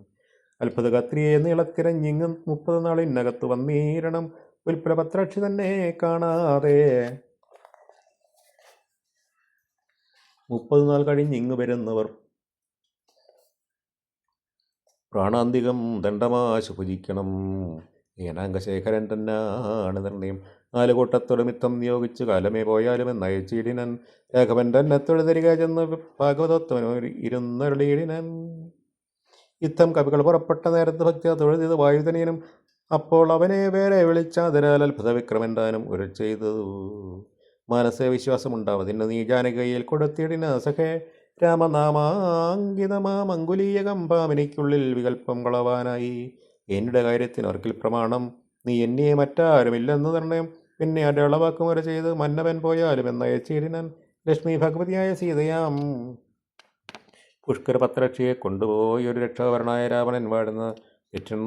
[SPEAKER 1] അത്ഭുത കത്രിയെ നീളത്തിരഞ്ഞിങ്ങും 30 നാളിനകത്ത് വന്നീരണം. ഉൽപ്പലപത്രാക്ഷി തന്നെ കാണാതെ 30 നാൾ കഴിഞ്ഞിങ്ങു വരുന്നവർ പ്രാണാന്തികം ദണ്ഡമാശു ഭുജിക്കണം. ഏനാംഗശേഖരൻ തന്നാണ് നിർണയം. 4 കൂട്ടത്തൊടുമിത്തം നിയോഗിച്ച് കാലമേ പോയാലും എന്നയച്ചിടിനൻ. രാഘവൻ തന്നെ തൊഴുതരിക ചെന്ന് ഭാഗവതോത്തമനോ ഇരുന്നരുളിയിടിനൻ. യുദ്ധം കവികൾ പുറപ്പെട്ട നേരത്ത് ഭക്തിയ തൊഴുതിത് വായുധനീനും. അപ്പോൾ അവനെ വേറെ വിളിച്ചാതിനാൽ അത്ഭുത വിക്രമൻ താനും ഉര ചെയ്തു. മനസ്സേ വിശ്വാസമുണ്ടാവതിന് നീ ജാനകയിൽ കൊടുത്തിടിന സഖേ. രാമനാമാങ്കിതമാമങ്കുലീയകം പാമിനിക്കുള്ളിൽ വികല്പം കളവാനായി. എന്നുടെ കാര്യത്തിന് ഒരിക്കൽ പ്രമാണം നീ എന്നെ മറ്റാരുമില്ലെന്ന് നിർണയം. പിന്നെ അടയാളവാക്കും വരെ ചെയ്ത് മന്നവൻ പോയാലും എന്നയച്ചിടിനാൻ. ലക്ഷ്മി ഭഗവതിയായ സീതയാം പുഷ്കരപത്രക്ഷിയെ കൊണ്ടുപോയി ഒരു രക്ഷാവരനായ രാവണൻ വാഴുന്ന ലക്ഷം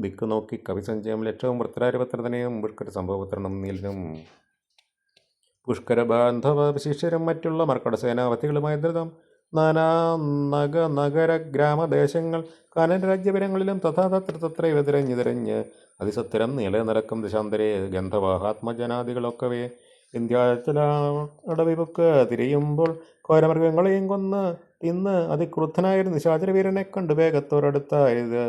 [SPEAKER 1] ദിക്ക് നോക്കി കവിസഞ്ചയം ലക്ഷവും വൃത്തരാജപത്രതനെയും പുഷ്കര സംഭവപുത്രനും നീലനും പുഷ്കര ബാന്ധവ ശിഷ്യരും മറ്റുള്ള മർക്കട സേനാപതികളുമായ ധൃതം നാനാ നഗര ഗ്രാമദേശങ്ങൾ കാനനരാജ്യപരങ്ങളിലും തഥാ തത്രൈവ തിരഞ്ഞ് തിരഞ്ഞ് അതിസത്തരം നീള നിരക്കും ദിശാന്തരെ ഗന്ധവാഹാത്മജനാദികളൊക്കവേ ഇന്ത്യാചലടവിപുക്ക് തിരിയുമ്പോൾ ഘോരമൃഗങ്ങളെയും കൊന്ന് തിന്ന് അതിക്രുദ്ധനായൊരു നിശാചരവീരനെ കണ്ട് വേഗത്തോടടുത്തായത്.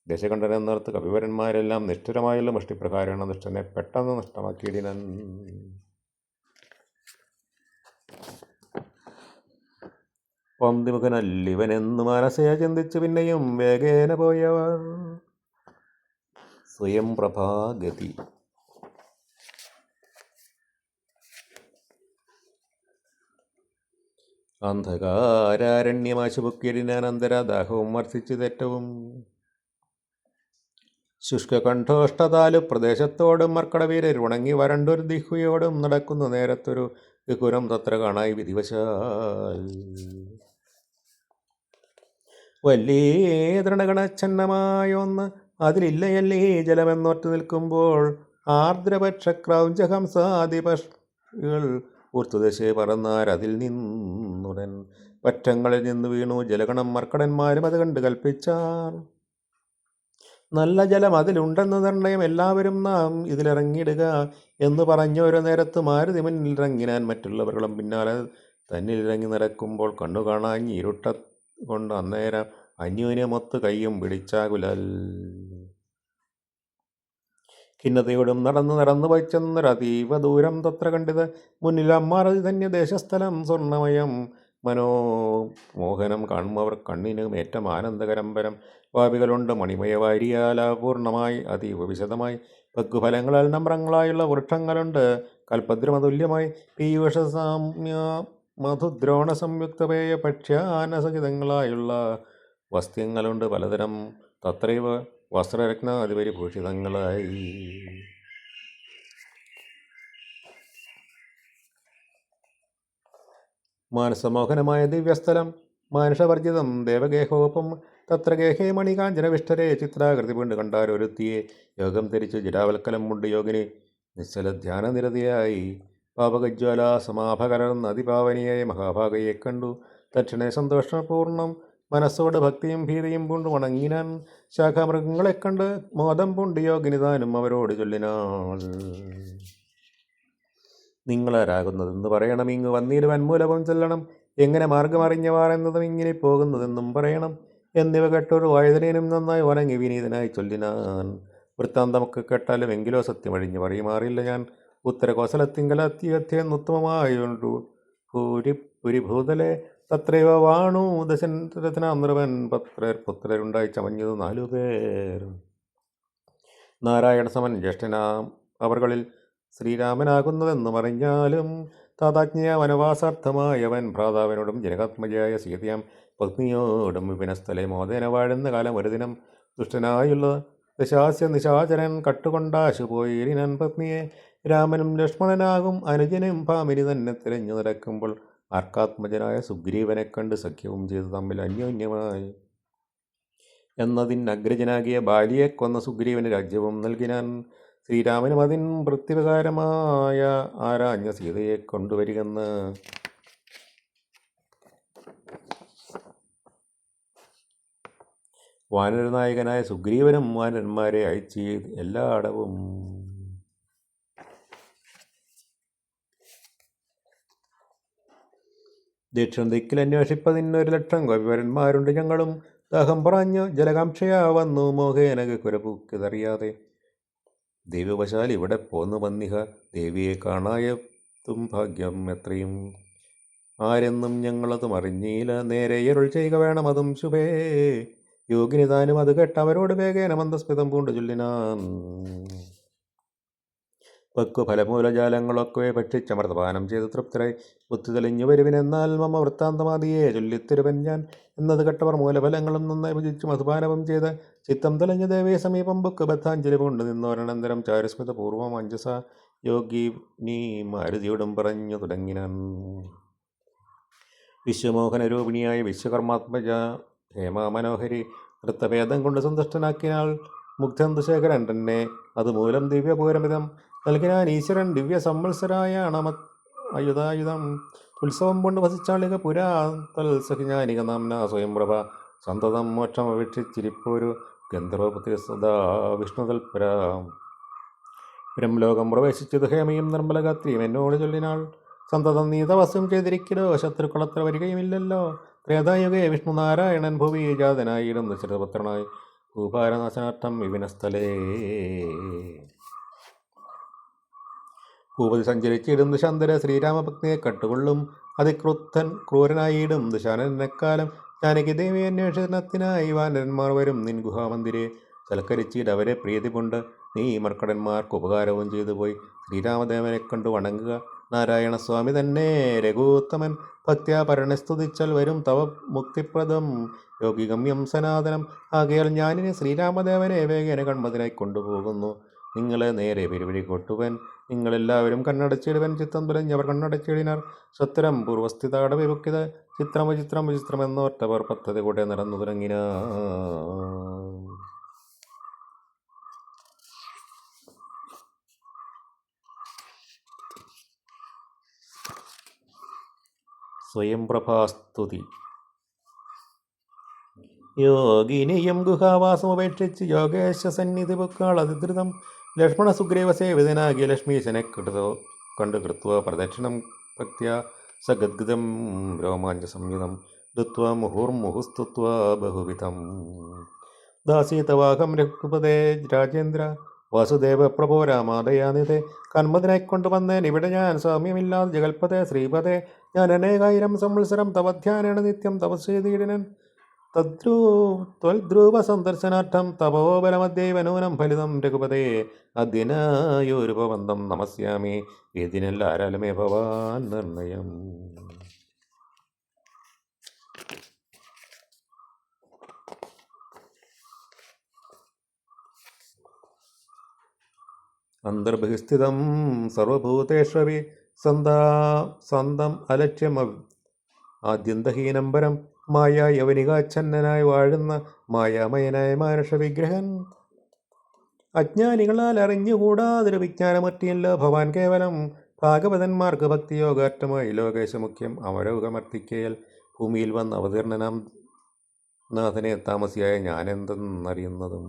[SPEAKER 1] ദശകണ്ഠനെന്നോർത്ത് കവിവരന്മാരെല്ലാം നിഷ്ഠുരമായുള്ള മുഷ്ടിപ്രകാരമാണ് ദുഷ്ടനെ പെട്ടെന്ന് നഷ്ടമാക്കിയിടിനൻ. പന്തിമുഖനല്ലിവനെന്ന് മനസ്സേ ചിന്തിച്ച് പിന്നെയും വേഗേന പോയവർ സ്വയം പ്രഭാഗതി. അന്ധകാരാരണ്യമാശുപുക്കിയതിനന്തരദാഹവും വർദ്ധിച്ചതേറ്റവും ശുഷ്കകണ്ഠോഷ്ടതാലു പ്രദേശത്തോടും മർക്കടവീരർ ഉണങ്ങി വരണ്ടൊരു ദിഹ്വയോടും നടക്കുന്ന നേരത്തൊരു വികുരം തത്ര കാണായി വിധിവശാൽ വലിയ തൃണഗണച്ഛന്നമായൊന്ന് അതിലില്ലയല്ലേ ജലമെന്നോർത്ത് നിൽക്കുമ്പോൾ ആർദ്രപക്ഷക്രൗഞ്ചഹംസാദിപകൾ ഊർത്തുദശേ പറന്നാരതിൽ നിന്നുടൻ പറ്റങ്ങളിൽ നിന്ന് വീണു ജലഗണം മർക്കടന്മാരും അത് കണ്ട് കൽപ്പിച്ചാർ. നല്ല ജലം അതിലുണ്ടെന്ന് നിർണയം, എല്ലാവരും നാം ഇതിലിറങ്ങിയിടുക എന്ന് പറഞ്ഞൊരു നേരത്ത് മാരുതി മുന്നിൽ ഇറങ്ങിനാൻ. മറ്റുള്ളവர்களுം പിന്നാലെ തന്നിലിറങ്ങി നടക്കുമ്പോൾ കണ്ണു കാണാൻ ഇരുട്ട കൊണ്ട് അന്നേരം അന്യോന്യമൊത്ത് കയ്യും പിടിച്ചാകുലൽ ഖിന്നതയോടും നടന്നു വച്ചെന്നൊരതീവ ദൂരം തത്ര കണ്ടിത്. മുന്നിൽ അമ്മാറതി തന്നെ ദേശസ്ഥലം സ്വർണ്ണമയം മനോമോഹനം കാണുമവർ കണ്ണിനും ഏറ്റം ആനന്ദകരംബരം. വാപികളുണ്ട് മണിമയവാരിയാല പൂർണ്ണമായി അതീവ വിശദമായി. പക്കുഫലങ്ങളാൽ നമ്രങ്ങളായുള്ള വൃക്ഷങ്ങളുണ്ട് കൽപ്പദ്രമതുല്യമായി. പീയൂഷസാമ്യ മധുദ്രോണ സംയുക്തപേയ ഭക്ഷ്യാനസഹിതങ്ങളായുള്ള വസ്ത്യങ്ങളുണ്ട് പലതരം തത്രൈവ വസ്ത്രരത്നാദിപരിഭൂഷിതങ്ങളായി. മാനസമോഹനമായ ദിവ്യസ്ഥലം മാനുഷവർജിതം ദേവഗേഹോപം. തത്ര ഗേഹേ മണികാഞ്ചനവിഷ്ടരെ ചിത്രാകൃതി കൊണ്ട് കണ്ടാരൊരുത്തിയെ യോഗം ധരിച്ച് ജടാവൽക്കലം മുണ്ട് യോഗിനി നിശ്ചല ധ്യാനനിരതിയായി. പാപകജ്വാല സമാഭകലർന്ന അതിപാവനിയായ മഹാഭാഗയെ കണ്ടു തക്ഷണേ സന്തോഷപൂർണ്ണം മനസ്സോട് ഭക്തിയും ഭീതിയും പൂണ്ടു വണങ്ങിനാൻ. ശാഖാമൃഗങ്ങളെ കണ്ട് മോദം പൂണ്ട് യോഗിനി താനും അവരോട് ചൊല്ലിനാൾ. നിങ്ങളാരാകുന്നതെന്ന് പറയണം, ഇങ്ങ് വന്നിരുവൻ മൂലവും ചൊല്ലണം, എങ്ങനെ മാർഗമറിഞ്ഞവാർ എന്നതും ഇങ്ങനെ പോകുന്നതെന്നും പറയണം എന്നിവ കേട്ടൊരു വായുധനേനും നന്നായി വണങ്ങി വിനീതനായി ചൊല്ലിനാൻ. വൃത്താന്തമൊക്കെ കേട്ടാലും എങ്കിലോ സത്യമഴിഞ്ഞ് പറയുമാറില്ല ഞാൻ. ഉത്തരകോസലത്തിങ്കലത്യുത്തമമായൊരു പുരിഭൂതലെ തത്രൈവ വാണു ദശരഥനാമൃവൻ പുത്രരുണ്ടായി ചമഞ്ഞത് 4 പേർ. നാരായണ സമൻ ജ്യേഷ്ഠനാം അവർകളിൽ ശ്രീരാമനാകുന്നതെന്ന് പറഞ്ഞാലും താതാജ്ഞയ വനവാസാർത്ഥമായവൻ ഭ്രാതാവിനോടും ജനകാത്മജയായ സീതയാം പത്നിയോടും വിപിനസ്ഥലെ മോദേന വാഴുന്ന കാലം ഒരു ദിനം ദുഷ്ടനായുള്ള ദശാസ്യ നിശാചരൻ കട്ടുകൊണ്ടാശു പോയിരിനാൻ പത്നിയെ. രാമനും ലക്ഷ്മണനാകും അനുജനും ഭാമിനി തന്നെ തിരഞ്ഞു നടക്കുമ്പോൾ ആർക്കാത്മജനായ സുഗ്രീവനെ കണ്ട് സഖ്യവും ചെയ്ത് തമ്മിൽ അന്യോന്യമായി. എന്നതിനഗ്രജനാകിയ ബാലിയെ കൊന്ന സുഗ്രീവന് രാജ്യവും നൽകിനാൻ. ശ്രീരാമനും അതിൻ വൃത്തിപ്രകാരമായ ആരാഞ്ഞ സീതയെ കൊണ്ടുവരികെന്ന് വാനരനായകനായ സുഗ്രീവനും വാനരന്മാരെ അയച്ച് എല്ലായിടവും ദക്ഷിണ ദിക്കിൽ അന്വേഷിപ്പതിന് 1,00,000 കവിവരന്മാരുണ്ട് ഞങ്ങളും. ദാഹം പറഞ്ഞു ജലകാംക്ഷയാ വന്നു മോഹേന കുരപൂക്കിതറിയാതെ. ദൈവവശാൽ ഇവിടെ പോന്നു വന്നിഹ ദേവിയെ കാണായതും ഭാഗ്യം എത്രയും. ആരെന്നും ഞങ്ങളതും അറിഞ്ഞീല, നേരെ അരുൾ ചെയ്യുക വേണം അതും ശുഭേ. യോഗിനി താനും അത് കേട്ട് അവരോട് വേഗേന മന്ദസ്മിതം പൂണ്ടു ചൊല്ലിനാൻ. പക്കു ഫലമൂലജാലങ്ങളൊക്കെ ഭക്ഷിച്ചമൃതപാനം ചെയ്ത് തൃപ്തരായി ബുദ്ധി തെളിഞ്ഞു വരുവിനെന്നാൽ മമ വൃത്താന്തമാദിയെ ചൊല്ലിത്തിരുവൻ ഞാൻ. എന്നത് കേട്ടവർ മൂലഫലങ്ങളും നന്നായി ഭുജിച്ചു മധുപാനവും ചെയ്ത് ചിത്തം തെളിഞ്ഞ ദേവേ സമീപം ബുക്ക് ബദ്ധാഞ്ജലി പൂണ്ടു നിന്നോരനന്തരം ചാരുസ്മിത പൂർവം അഞ്ജസ യോഗി മാരുതിയോടും പറഞ്ഞു തുടങ്ങിനാൻ. വിശ്വമോഹനരൂപിണിയായ വിശ്വകർമാത്മജ ഹേമാമനോഹരി നൃത്തഭേദം കൊണ്ട് സന്തുഷ്ടനാക്കിനാൾ. മുഗ്ധന്തുശേഖരൻ തന്നെ അതുമൂലം ദിവ്യപൂരമിതം നൽകിനാൻ ഈശ്വരൻ ദിവ്യ സംവത്സരായ അയുധായുധം. ഉത്സവം കൊണ്ട് വസിച്ചാളിക പുരാ തൽസഖിജ്ഞാനിക നാംന സ്വയംപ്രഭ സന്തതം മോക്ഷം അപേക്ഷിച്ചിരിപ്പോരു ഗന്ധർവപുത്രി സദാ വിഷ്ണുതൽപര. ബ്രഹ്മലോകം പ്രവേശിച്ചത് ഹേമയും നിർമ്മലഗാത്രിയും എന്നോട് ചൊല്ലിനാൾ. സന്തതം നീ തപസ്സും ചെയ്തിരിക്കലോ ശത്രുക്കളത്ര വരികയുമില്ലല്ലോ. ത്രേതായുഗേ വിഷ്ണു നാരായണൻ ഭുവി ജാതനായിടും ദശരഥപുത്രനായി ഭൂഭാരനാശനാർത്ഥം വിപിനസ്ഥലേ. ഭൂപതി സഞ്ചരിച്ചിടുന്നു ശാന്തര ശ്രീരാമഭക്തിയെ കട്ടുകൊള്ളും അതിക്രുദ്ധൻ ക്രൂരനായിടും ദശാനനക്കാലം ജാനകി ദേവി അന്വേഷണത്തിനായി വാനരന്മാർ വരും നിൻ ഗുഹാമന്ദിരെ സൽക്കരിച്ചിട്ട് അവരെ പ്രീതി കൊണ്ട് നീ മർക്കടന്മാർക്ക് ഉപകാരവും ചെയ്തു പോയി. ശ്രീരാമദേവനെ കണ്ടു വണങ്ങുക. നാരായണസ്വാമി തന്നെ രഘുത്തമൻ ഭക്ത്യാ പരനെ സ്തുതിച്ചാൽ വരും തവ മുക്തിപ്രദം യോഗിഗമ്യം സനാതനം. ആകയാൽ ഞാനിനി ശ്രീരാമദേവനെ വേഗേന കൺമതിനായി കൊണ്ടുപോകുന്നു. നിങ്ങളെ നേരെ പെരുവഴി കൊട്ടുവൻ. നിങ്ങളെല്ലാവരും കണ്ണടച്ചിടുവൻ. ചിത്തം തുലഞ്ഞവർ കണ്ണടച്ചിടിനാർ. സത്വരം പൂർവസ്ഥിതാട വിമുക്തിത ചിത്രം വിചിത്രം വിചിത്രം എന്നോർത്തവർ പദ്ധതി കൂടെ നടന്നു തുടങ്ങിന. സ്വയം പ്രഭാസ്തുതി. യോഗിനിയും ഗുഹാവാസമുപേക്ഷിച്ച് യോഗേശ സന്നിധി പുക്കാൾ അതിദ്രുതം ലക്ഷ്മണ സുഗ്രീവ സേവിതനാകിയ ലക്ഷ്മീശനെ കണ്ടു കൃത്വ പ്രദക്ഷിണം ഭക്ത്യ സഗദ്ഗതം രോമാഞ്ച സംയുതം ദുത്വ മുഹുർമുഹുസ്തുത്വ ബഹുവിധം. ദാസീതവാഹം രഘുപതേ രാജേന്ദ്ര വാസുദേവ പ്രഭോ രാമാദയാനിധേ. കന്മതിനായിക്കൊണ്ടുവന്നേൻ ഇവിടെ ഞാൻ സാമ്യമില്ലാതെ ജഗൽപതേ ശ്രീപതേ. ഞാൻ അനേകായിരം സംവത്സരം തവധ്യാനേണ നിത്യം തപസ്സേതീടനൻ ത്വൽധ്രുവ സന്ദർശനാർത്ഥം തപോബലമദ്യൈവനൂനം ഫലിതം രഘുപതേ. അദ്യനായോരുപവന്തം നമസ്യാമി വേദിനെല്ലാരാലുമേ ഭവാൻ നിർണയം. അന്തർബഹിസ്ഥിതം സർവഭൂതേഷ്വപി സന്തം അലക്ഷ്യം ആദ്യന്തഹീനം പരം മായ യവനികാച്ഛന്നനായി വാഴുന്ന മായാമയനായ മാനുഷവിഗ്രഹൻ. അജ്ഞാനികളാൽ അറിഞ്ഞുകൂടാതൊരു വിജ്ഞാനമറ്റിയല്ലോ ഭവാൻ കേവലം. ഭാഗവതന്മാർക്ക് ഭക്തിയോഗാറ്റമായി ലോകേശമുഖ്യം അമരോഗമർത്തിക്കയാൽ ഭൂമിയിൽ വന്ന് അവതീർണനാം നാഥനെ താമസിയായ ഞാനെന്തെന്നറിയുന്നതും.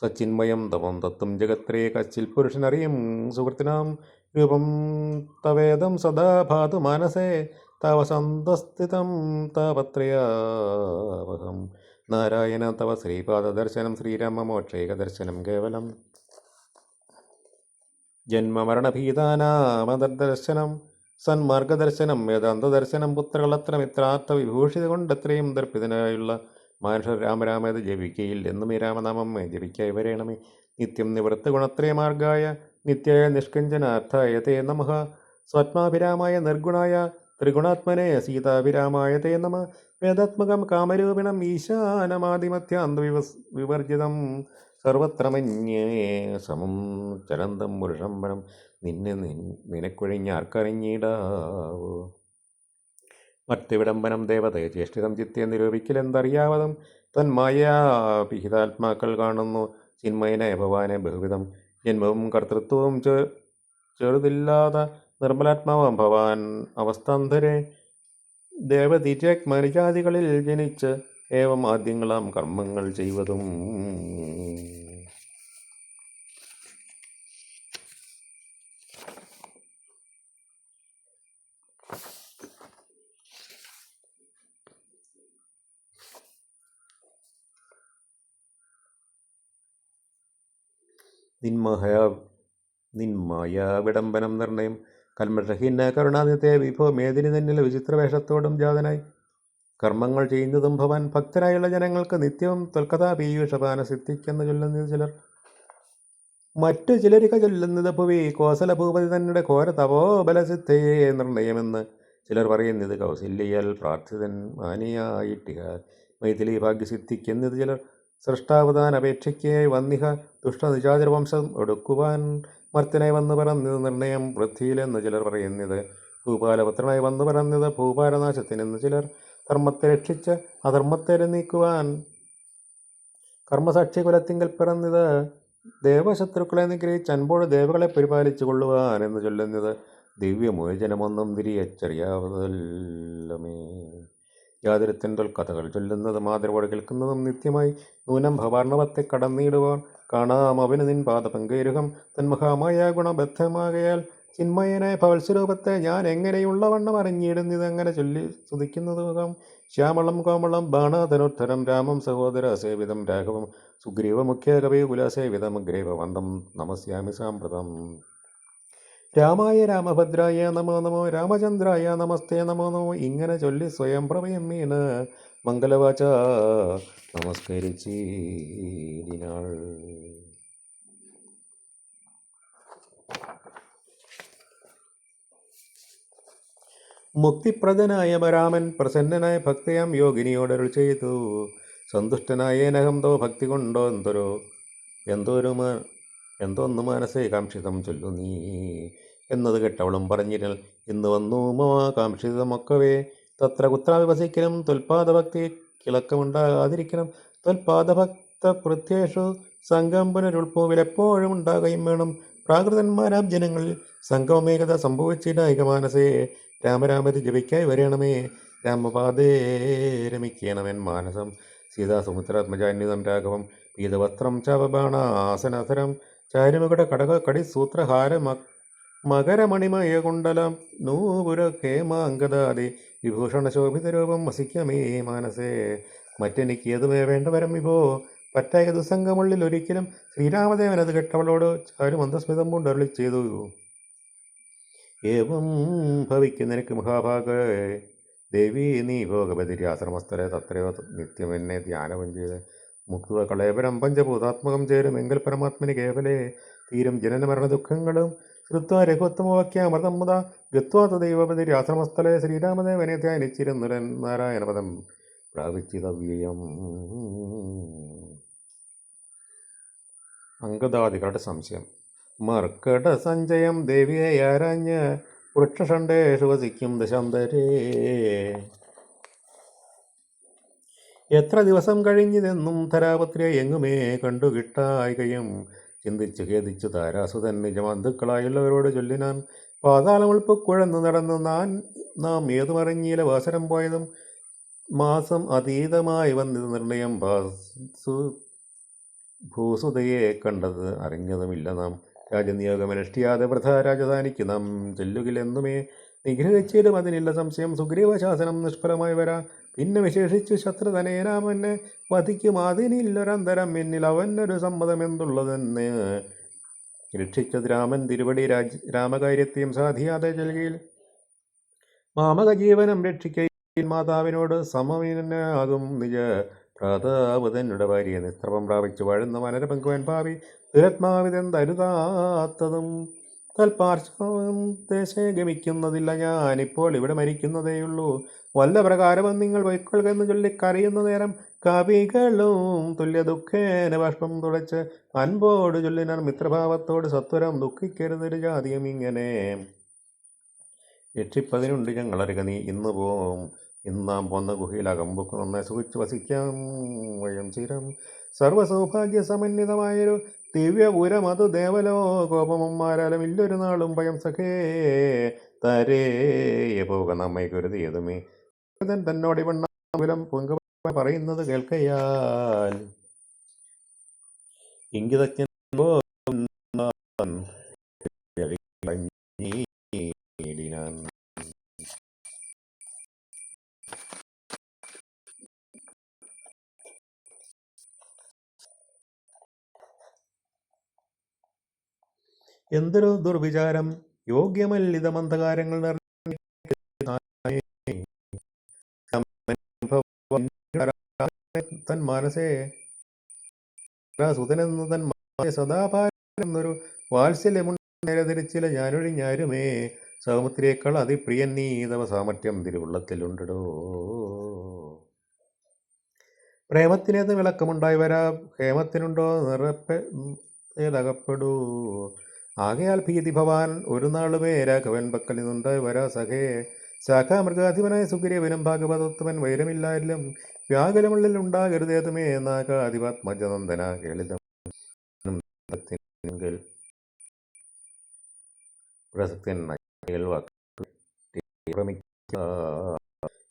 [SPEAKER 1] സച്ചിന്മയം തവം തത്വം ജഗത്രേ കച്ചിൽ പുരുഷനറിയും സുഹൃത്തിനാം രൂപം തവേദം സദാ ഭാതു മാനസേ തവ സന്തസ്ഥിതം താപത്രയാവഹം. നാരായണ തവ ശ്രീപാദദർശനം ശ്രീരാമമോക്ഷൈക ദർശനം കേവലം. ജന്മമരണഭീതാനാമദർശനം സന്മാർഗദർശനം വേദാന്തദർശനം പുത്രകളത്ര മിത്രാർത്ഥ വിഭൂഷിത കൊണ്ടത്രയും ദർപ്പിതനായുള്ള മനുഷ്യർ രാമരാമേത് ജപിക്കയിൽ എന്നും ഈ രാമനാമം ജപിക്കായി വരേണമേ. നിത്യം നിവൃത്ത ഗുണത്രയമാർഗായ നിത്യായ നിഷ്കഞ്ചനാർത്ഥായ തേ നമഃ. സ്വാത്മാഭിരാമായ നിർഗുണായ ത്രിഗുണാത്മനെ സീതാഭിരാമായ തേ നമ. വേദാത്മകം കാമരൂപിണം ഈശാനമാദിമധ്യാന്ത വിവർജിതം സർവത്ര മന്യേ സമം ചരന്തം പുരുഷംബരം നിനക്കൊഴിഞ്ഞാർക്കറിഞ്ഞിടാവോ. മറ്റുവിടംബനം ദേവതയെ ചേഷ്ടിതം ചിത്തെ നിരൂപിക്കലെന്തറിയാവതും തന്മായാപിഹിതാത്മാക്കൾ കാണുന്നു ചിന്മയനായ ഭവാനെ ബഹുവിധം. ജന്മവും കർത്തൃത്വവും ചെറുതില്ലാതെ നിർമ്മലാത്മാവാം ഭവാൻ അവസ്ഥാന്തരെ. ദേവതിജാതികളിൽ ജനിച്ച് ഏവം ആദ്യങ്ങളാം കർമ്മങ്ങൾ ചെയ്വതും. നിന്മായാവിടംബനം നിർണയം കൽമഷഹീന കരുണാനിധേ വിഭോ മേദിനി തന്നിൽ വിചിത്രവേഷത്തോടും ജാതനായി കർമ്മങ്ങൾ ചെയ്യുന്നതും ഭവാൻ. ഭക്തരായുള്ള ജനങ്ങൾക്ക് നിത്യവും തൊൽക്കഥാ പീയൂഷപാന സിദ്ധിക്കെന്ന് ചൊല്ലുന്നത് ചിലർ. മറ്റു ചിലരിക ചൊല്ലുന്നത് ഭുവി കോസലഭൂപതി തന്നെ ഘോര തപോബലസിദ്ധയെ നിർണയമെന്ന് ചിലർ പറയുന്നത് കൗസല്യയാൽ പ്രാർത്ഥിതൻ മാനിയായിട്ടിഹ മൈഥിലി ഭാഗ്യസിദ്ധിക്കെന്നത് ചിലർ. സൃഷ്ടാവതാൻ അപേക്ഷയ്ക്കായി വന്നിഹ ദുഷ്ടനിചാചരവംശം ഒടുക്കുവാൻ മർത്തനായി വന്നു പറഞ്ഞത് നിർണയം വൃദ്ധിയിലെന്ന് ചിലർ പറയുന്നത്. ഭൂപാലപുത്രനായി വന്നു പറഞ്ഞത് ഭൂപാലനാശത്തിനെന്ന് ചിലർ. ധർമ്മത്തെ രക്ഷിച്ച് അധർമ്മത്തെ നീക്കുവാൻ കർമ്മസാക്ഷി കുലത്തിങ്കൽ പിറന്നത്. ദേവശത്രുക്കളെ നിഗ്രഹിച്ച് അൻപോട് ദേവകളെ പരിപാലിച്ചു കൊള്ളുവാൻ എന്ന് ചൊല്ലുന്നത്. ദിവ്യമോചനമൊന്നും തിരിയച്ചറിയാവതല്ലമേ. യാതൊരുത്തൻ കഥകൾ ചൊല്ലുന്നത് മാതൃവോട് കേൾക്കുന്നതും നിത്യമായി നൂനം ഭവാർണവത്തെ കടന്നിടുവാൻ കാണാം അവന് നിൻ പാദപങ്കേരുഹം. തന്മഹാമായ ഗുണബദ്ധമാകയാൽ ചിന്മയനായ ഭവത്സ്വരൂപത്തെ ഞാൻ എങ്ങനെയുള്ളവണ്ണം അറിഞ്ഞിടുന്നിതങ്ങനെ ചൊല്ലി സ്തുതിക്കുന്നത് മുഖം. ശ്യാമളം കോമളം ബാണാധനുദ്ധരം രാമം സഹോദര സേവിതം രാഘവം സുഗ്രീവ മുഖ്യ കവി കുലസേവിതം അഗ്രേവവന്തം നമസ്യാമി സാമ്പ്രതം. രാമായ രാമഭദ്രായ നമോ നമോ രാമചന്ദ്രായ നമസ്തേ നമോ നമോ ഇങ്ങനെ ചൊല്ലി സ്വയം പ്രഭയം വീണ് മംഗലവാച നമസ്കരിച്ചിടിനാൾ. മുക്തിപ്രദനായ രാമൻ പ്രസന്നനായ ഭക്തയാം യോഗിനിയോടരുൾ ചെയ്തു. സന്തുഷ്ടനായ നഹന്തോ ഭക്തി കൊണ്ടോ എന്തോന്നു മനസ്സേ കാംക്ഷിതം ചൊല്ലു നീ എന്നത് കേട്ടവളും പറഞ്ഞിരുന്നു. ഇന്ന് വന്നു കാംക്ഷിതമൊക്കവേ തത്ര കുത്ര വിവസിക്കണം തൊൽപാദഭക്തി കിളക്കമുണ്ടാകാതിരിക്കണം. തൊൽപാദഭക്ത പൃഥ്വേഷു സംഘം പുനരുൾപ്പൂവിലെപ്പോഴും ഉണ്ടാകുകയും വേണം. പ്രാകൃതന്മാരാം ജനങ്ങളിൽ സംഗമമേകത സംഭവിച്ചിടായിക മാനസേ രാമരാമതി ജപിക്കായി വരണമേ. രാമപാദേ രമിക്കണമെൻ മാനസം സീതാസുമിത്രാത്മജാന്വിതം രാഘവം പീതവസ്ത്രം ചാപബാണാസനധരം ചാരുമുകുട കടക കടിസൂത്രഹാര മകരമണിമയ കുണ്ടലം നൂപുര ഹേമാങ്കദാദി വിഭൂഷണശോഭിതരൂപം വസിക്കമേ മാനസേ. മറ്റെനിക്ക് ഏതുമേ വേണ്ടവരം വിഭോ പറ്റായ ദുസംഗമുള്ളിൽ ഒരിക്കലും. ശ്രീരാമദേവൻ അത് കേട്ടവളോട് ചാരു മന്ദസ്മിതം കൊണ്ട് അരുളി ചെയ്തു. ഏവം ഭവിക്കുന്നതിനക്ക് മഹാഭാഗ ദേവി നീ ഭോഗപതിരാശ്രമസ്ഥലെ തത്രയോ നിത്യമെന്നെ ധ്യാനവും ചെയ്ത് മുക്തുവ കളേവരം പഞ്ചഭൂതാത്മകം ചേരും എങ്കിൽ പരമാത്മനി കേവലേ തീരും ജനനമരണ ദുഃഖങ്ങളും ശ്രുത്വ രഘുത്തമവാക്യാമൃതം മുത ഗത്വാ ദൈവപതിരാശ്രമസ്ഥലെ ശ്രീരാമദേവനെ ധ്യാനിച്ചിരുന്നുരൻ നാരായണപദം പ്രാപിച്ചിതവ്യം. അംഗദാദികളുടെ സംശയം. മർക്കട സഞ്ജയം ദേവിയെ ആരാഞ്ഞ് വൃക്ഷഷണ്ടേഷു വസിക്കും ദശാന്തരേ. എത്ര ദിവസം കഴിഞ്ഞിതെന്നും ധരാപത്രിയെ എങ്ങുമേ കണ്ടുകിട്ടായികയും ചിന്തിച്ചു ഖേദിച്ചു താരാസുതൻ നിജബന്ധുക്കളായുള്ളവരോട് ചൊല്ലിനാൻ. പാതാളം ഉൾപ്പുക്കുഴന്ന് നടന്നു നാം ഏതുമറിഞ്ഞില വാസരം പോയതും മാസം അതീതമായി വന്നത് നിർണയം ഭൂസുതയെ കണ്ടത് അറിഞ്ഞതുമില്ല നാം. രാജനിയോഗമനുഷ്ഠിയാതെ വൃഥ രാജധാനിക്ക് നാം ചെല്ലുകിലെന്നുമേ നിഗ്രഹിച്ചിടും അതിനില്ല സംശയം. സുഗ്രീവശാസനം നിഷ്ഫലമായി വരാ പിന്നെ വിശേഷിച്ചു ശത്രുതനേനാമെന്നെ വധിക്കും അതിനില്ലൊരന്തരം എന്നിൽ അവനൊരു സമ്മതമെന്തുള്ളതെന്ന്. രക്ഷിച്ചത് രാമൻ തിരുവടി രാമകാര്യത്തെയും സാധിയാതെ ചെൽകിയിൽ മാമക ജീവനം രക്ഷിക്കയിൽ മാതാവിനോട് സമമീനാകും നിജ ഭ്രാതാവ് തന്നുടെ ഭാര്യയെ നിസ്ത്രപം പ്രാപിച്ചു വാഴുന്ന വനരപങ്കുവൻ ഭാവി ദുരത്മാവിതെന്തരുതാത്തതും തൽപാർശ്വം ദേശേ ഗമിക്കുന്നതില്ല. ഞാനിപ്പോൾ ഇവിടെ മരിക്കുന്നതേയുള്ളൂ. വല്ല പ്രകാരവും നിങ്ങൾ വൈക്കൊള്ളുകയെന്ന് ചൊല്ലിക്കറിയുന്ന നേരം കവികളും തുല്യ ദുഃഖേന ബാഷ്പം തുടച്ച് അൻപോട് ചൊല്ലിനാർ മിത്രഭാവത്തോട് സത്വരം ദുഃഖിക്കരുതൊരു ജാതിയും ഇങ്ങനെ. രക്ഷിപ്പതിനുണ്ട് ഞങ്ങളറിക നീ ഇന്ന് പോവും. ഇന്ന് നാം പോന്ന ഗുഹയിൽ അകമ്പുക്ക് നന്നായി സുഖിച്ച് വസിക്കാം വയം ചിരം. സർവസൗഭാഗ്യ സമന്വിതമായൊരു ദിവ്യപുരം അത് ദേവലോകോപമന്മാരാലും ഇല്ലൊരു നാളും ഭയം സഖേ തരേയ പോക നമ്മെ കരുതിയതുമേ. തന്നോടിവണ്ണം പൊങ്ക പറയുന്നത് കേൾക്കയാൽ ഇംഗിതജ്ഞൻ എന്തൊരു ദുർവിചാരം യോഗ്യമല്ലിത മന്ദകാരങ്ങൾ തൻ മാനസേ സുതനെന്ന് തൻ സദാപാരൊരു വാത്സല്യമുണ്ടേരെ ധരിച്ചില്ല ഞാനൊഴിഞ്ഞാരുമേ. സൗമിത്രിയേക്കാൾ അതിപ്രിയൻ നീ തവ സാമർത്ഥ്യം തിരുവുള്ളത്തിലുണ്ടോ. പ്രേമത്തിനേത് വിളക്കമുണ്ടായി വരാ ഹേമത്തിനുണ്ടോ നിറപ്പേതകപ്പെടൂ. ആകയാൽ ഭീതി ഭവാൻ ഒരു നാളുമേ രാഘവൻ പക്കൽ നിന്നുണ്ടായി വരാ സഖേ. ശാഖാമൃഗാധിപനായ സുഗ്രീവനും ഭാഗവതോത്തമൻ വൈരമില്ലായാലും വ്യാകുലമുള്ളിൽ ഉണ്ടാകരുതേതുമേ. നാഗാധിപാത്മജനന്ദന കേളിതം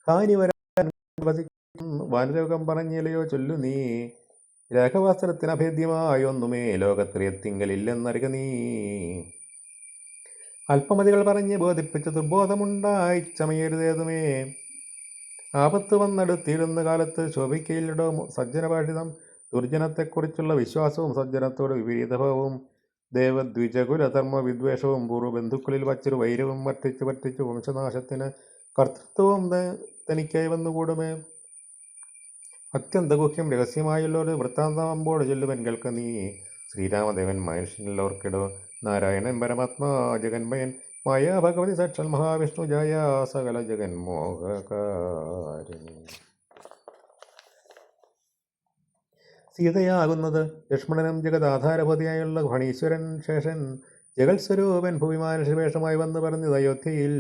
[SPEAKER 1] ഹാനി വരാൻ വാനരോഗം പറഞ്ഞില്ലയോ ചൊല്ലു നീ. രാഘവാസ്ത്രത്തിന് അഭേദ്യമായൊന്നുമേ ലോകത്രയത്തിങ്കലില്ലെന്നറിക നീ. അല്പമതികൾ പറഞ്ഞ് ബോധിപ്പിച്ച ദുർബോധമുണ്ടായി ചമയരുതേതുമേ. ആപത്ത് വന്നെടുത്തിരുന്ന കാലത്ത് ശോഭിക്കയിലിടോ സജ്ജനഭാഷിതം. ദുർജനത്തെക്കുറിച്ചുള്ള വിശ്വാസവും സജ്ജനത്തോട് വിപരീതഭാവവും ദേവദ്വിജകുലധർമ്മ വിദ്വേഷവും പൂർവ്വബന്ധുക്കളിൽ വച്ചൊരു വൈരവും വർദ്ധിച്ചു വംശനാശത്തിന് കർത്തൃത്വവും തനിക്കായി വന്നുകൂടുമേ. അത്യന്തഗുഹ്യം രഹസ്യമായുള്ളൊരു വൃത്താന്തമാകുമ്പോൾ ചൊല്ലുവൻ കേൾക്ക നീ. ശ്രീരാമദേവൻ മനുഷ്യനുള്ളവർക്കിടോ നാരായണൻ പരമാത്മാ ജഗന്മയൻ മായാ ഭഗവതി സാക്ഷാൽ മഹാവിഷ്ണു ജയ സകല ജഗന്മോഹകാരിണി. സീതയാകുന്നത് ലക്ഷ്മണനും ജഗദാധാരപതിയായുള്ള ഫണീശ്വരൻ ശേഷൻ ജഗത്സ്വരൂപൻ ഭൂമിമാനുഷവേഷമായി വന്ന് പറഞ്ഞത് അയോധ്യയിൽ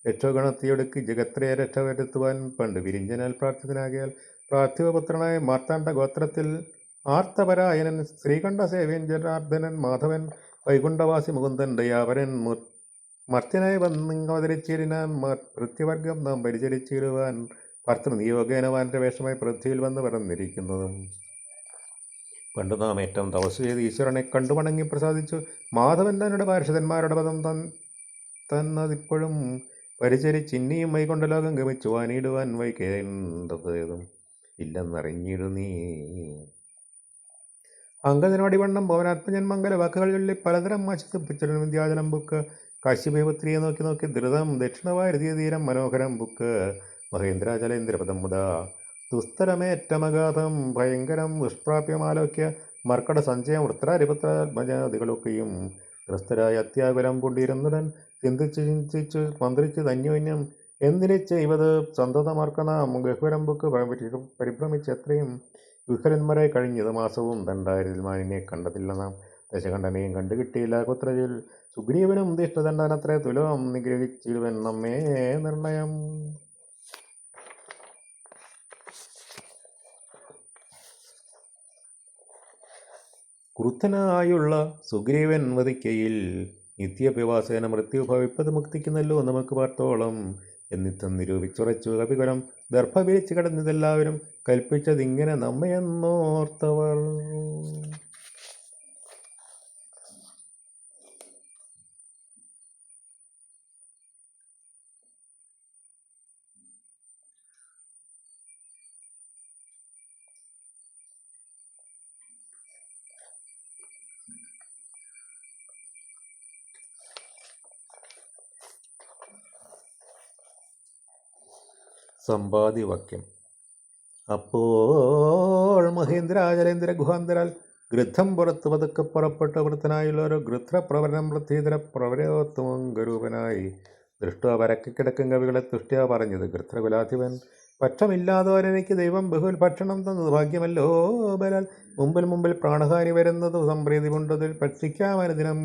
[SPEAKER 1] രക്ഷോഗണത്തിയൊടുക്കി ജഗത്രയെ രക്ഷ വരുത്തുവാൻ പണ്ട് വിരിഞ്ചനാൽ പ്രാർത്ഥിതനാകിയാൽ പാർത്ഥിവപുത്രനായ മാർത്താണ്ഡ ഗോത്രത്തിൽ ആർത്തപരായനൻ ശ്രീകണ്ഠസേവ്യൻ ജനാർദ്ദനൻ മാധവൻ വൈകുണ്ഠവാസി മുകുന്ദൻ ദയാപരൻ മർത്യനായി വന്നിങ്ങവതരിച്ചിരുന്നാൻ ഭൃത്യവർഗം നാം പരിചരിച്ചിടുവാൻ ഭർത്തൃനിയോഗേനവാൻ്റെ വേഷമായി പൃഥ്വിയിൽ വന്ന് പറന്നിരിക്കുന്നതും പണ്ട് നാം ഏറ്റവും തപസ് ചെയ്ത് ഈശ്വരനെ കണ്ടു വണങ്ങി പ്രസാദിച്ചു മാധവൻ തന്നുടെ പാർഷദന്മാരുടെ പദം തന്നതിപ്പോഴും പരിചരിച്ചിന്നിയും വൈകൊണ്ട ലോകം ഗമിച്ചു വാനിടുവാൻ വൈകേണ്ടതും ഇല്ലെന്നറിഞ്ഞിടു നീ. അങ്കദനോടിവണ്ണം ഭവനാത്മജൻ മംഗല വാക്കുകൾ ചൊല്ലി പലതരം ആശ്വസിപ്പിച്ചിരുന്നു വിദ്യാചലം ബുക്ക്. കാശ്യപേപുത്രിയെ നോക്കി നോക്കി ധൃതം ദക്ഷിണവാരുതിയ തീരം മനോഹരം ബുക്ക്. മഹേന്ദ്രാചലേന്ദ്രപദം മുതാ ദുസ്തരമേറ്റമഗാധം ഭയങ്കരം ദുഷ്പ്രാപ്യമാലോക്യ മർക്കട സഞ്ചയം വൃത്രാരിപുത്രാത്മജാതികളൊക്കെയും ഗ്രസ്തരായ അത്യാകുലം കൊണ്ടിരുന്നുടൻ ചിന്തിച്ചു മന്ത്രിച്ച് ധന്യോന്യം എന്തിനെ ചെയ്വത് സന്തതമാർക്കനാം ഗഹ്വരം ബുക്ക് പരിഭ്രമിച്ച് എത്രയും വിഹരന്മാരായി കഴിഞ്ഞത് മാസവും ദണ്ഡാരിൽ മാനിനെ കണ്ടതില്ല നാം. ദശകണ്ഠനെയും കണ്ടുകിട്ടിയില്ല പുത്രജിൽ സുഗ്രീവനും ദിഷ്ടദണ്ഡനത്രേ തുലം നിഗ്രഹിച്ചിടുവൻ നമ്മേ നിർണയം. ക്രുദ്ധനായുള്ള സുഗ്രീവൻ വധിക്കയിൽ നിത്യപിവാസേന മൃത്യു ഭവിപ്പത് മുക്തിക്കുന്നല്ലോ നമുക്ക് പാർത്തോളം എന്നിത്തം നിരൂപിച്ചുറച്ചു കപികുലം ദർഭ വിരിച്ചു കിടന്നതെല്ലാവരും കൽപ്പിച്ചതിങ്ങനെ നമ്മയെന്നോർത്തവർ. സമ്പാദ്യവാക്യം. അപ്പോൾ മഹേന്ദ്രാചലേന്ദ്ര ഗുഹാന്തരാൽ ഗൃദ്ധം പുറത്ത് പതുക്കെ പുറപ്പെട്ട വൃത്തനായുള്ളൊരു ഗൃധ്രപ്രവരനം പൃഥ്വീധര പ്രവരോത്തമംഗരൂപനായി ദൃഷ്ട പരക്കി കിടക്കും കവികളെ തുഷ്ട്യാ പറഞ്ഞത് ഗൃധ്രകുലാധിപൻ. പക്ഷമില്ലാതോരെനിക്ക് ദൈവം ബഹുൽ ഭക്ഷണം തന്നത് ഭാഗ്യമല്ലോ ബലാൽ മുമ്പിൽ പ്രാണഹാനി വരുന്നത് സംപ്രീതി കൊണ്ടതിൽ ഭക്ഷിക്കാമനുദിനം.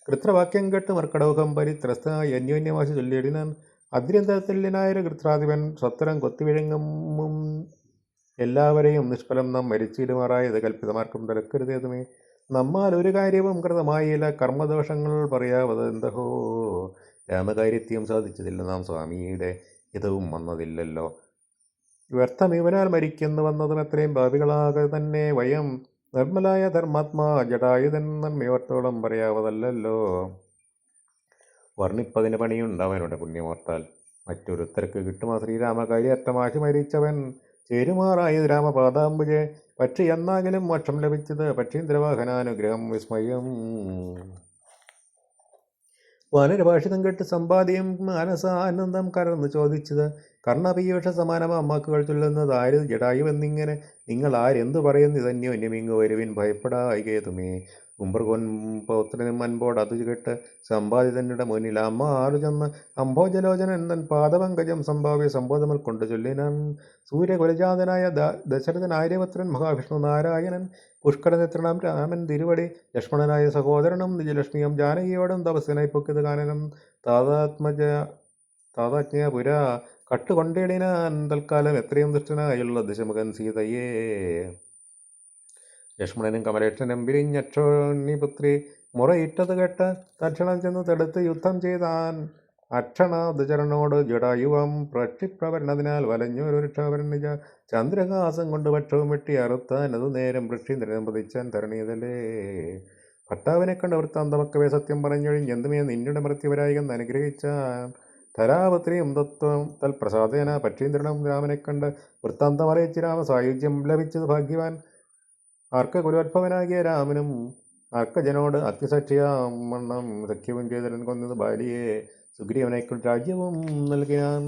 [SPEAKER 1] ഗൃധ്രവാക്യം കേട്ട് മർക്കടോഹം പരിത്രസ്തനായി അന്യോന്യവാസി ചൊല്ലിയിടിനാൻ. അദ്ര്യന്തല്യനായൊരു ഗൃധ്രാധിപൻ സത്വരം കൊത്തിവിഴുങ്ങും എല്ലാവരെയും നിഷ്ഫലം നാം മരിച്ചിടുമാറായത് കൽപ്പിതമാർക്കും തലക്കരുതേതുമേ. നമ്മാൽ ഒരു കാര്യവും കൃതമായില്ല കർമ്മദോഷങ്ങൾ പറയാവത് എന്തഹോ. രാമകാര്യത്തെയും സാധിച്ചതില്ല നാം സ്വാമിയുടെ ഹിതവും വന്നതില്ലല്ലോ. വ്യർത്ഥം ഇവനാൽ മരിക്കുന്നു വന്നതും എത്രയും ഭാവികളാകെ തന്നെ വയം. നിർമ്മലായ ധർമാത്മാ ജടായുധൻ നന്മയോർത്തോളം പറയാവതല്ലോ. വർണ്ണിപ്പതിന് പണിയുണ്ട് അവനുടെ പുണ്യമോർത്താൽ മറ്റൊരുത്തർക്ക് കിട്ടുമാ ശ്രീരാമകാര്യേറ്റമാശി മരിച്ചവൻ ചേരുമാറായത് രാമപാദാംബുജെ. പക്ഷി എന്നാകിലും മോക്ഷം ലഭിച്ചത് പക്ഷീന്ദ്രവാഹനാനുഗ്രഹം വിസ്മയം. വാനരഭാഷിതം കേട്ട് സമ്പാദ്യം മാനസാനന്ദം കറന്ന് ചോദിച്ചത് കർണപീയൂഷ സമാനമാം വാക്കുകൾ ചൊല്ലുന്നത് ആര് ജടായുവെന്നിങ്ങനെ നിങ്ങൾ ആരെന്തു പറയുന്നു ഇതന്യോന്യമിങ്ങു വരുവിൻ ഭയപ്പെടായികേതുമേ. കുംഭർകൊൻ പൗത്രനും അൻപോട് അത് കേട്ട് സമ്പാദിതനുടെ മുന്നിൽ അമ്മ ആറു ചെന്ന് അംഭോജലോചനൻ തൻ പാദപങ്കജം സംഭാവ്യ സംബോധങ്ങൾ കൊണ്ട് ചൊല്ലിനാൻ. സൂര്യകുലജാതനായ ദശരഥൻ ആര്യപുത്രൻ മഹാവിഷ്ണു നാരായണൻ പുഷ്കരനേത്രണം രാമൻ തിരുവടി ലക്ഷ്മണനായ സഹോദരനും നിജലക്ഷ്മിയും ജാനകിയോടും തപസ്സിനായി പൊക്കിത് കാനനം താതാജ്ഞ പുരാ കട്ടുകൊണ്ടിടിനാൻ തൽക്കാലം എത്രയും ദുഷ്ടനായുള്ള ദശമുഖൻ സീതയെ. ലക്ഷ്മണനും കമലേക്ഷനും പിരിഞ്ഞക്ഷോണിപുത്രി മുറയിട്ടത് കേട്ട് തക്ഷണം ചെന്ന് തടുത്ത് യുദ്ധം ചെയ്താൻ. അക്ഷണാദചരണോട് ജടായുവം പക്ഷിപ്രവരണതിനാൽ വലഞ്ഞൊരു രക്ഷാപരണിജ ചന്ദ്രഹാസം കൊണ്ട് പക്ഷവും വെട്ടി അറുത്താൻ. അത് നേരം വൃക്ഷീന്ദ്രനും പതിച്ചാൻ ധരണീതലേ. ഭർത്താവിനെ കണ്ട വൃത്താന്തമൊക്കവേ സത്യം പറഞ്ഞൊഴിഞ്ഞെന്തുമേ നിന്നുടെ മൃത്യുവരായികെന്ന് അനുഗ്രഹിച്ചാൻ. ധരാപത്രിയും തത്വം തൽപ്രസാദേന പക്ഷീന്ദ്രനും രാമനെ കണ്ട് വൃത്താന്തം അറിയിച്ച് രാമസായുജ്യം ലഭിച്ചത് ഭാഗ്യവാൻ. ആർക്ക കുലോദ്ഭവനാകിയ രാമനും അർക്കജനോട് അത്യസഖ്യമണ്ണം സഖ്യവും ചെയ്തരൻ കൊന്നത് ബാലിയെ സുഗ്രീവനേക്കുൾ രാജ്യവും നൽകിയാൻ.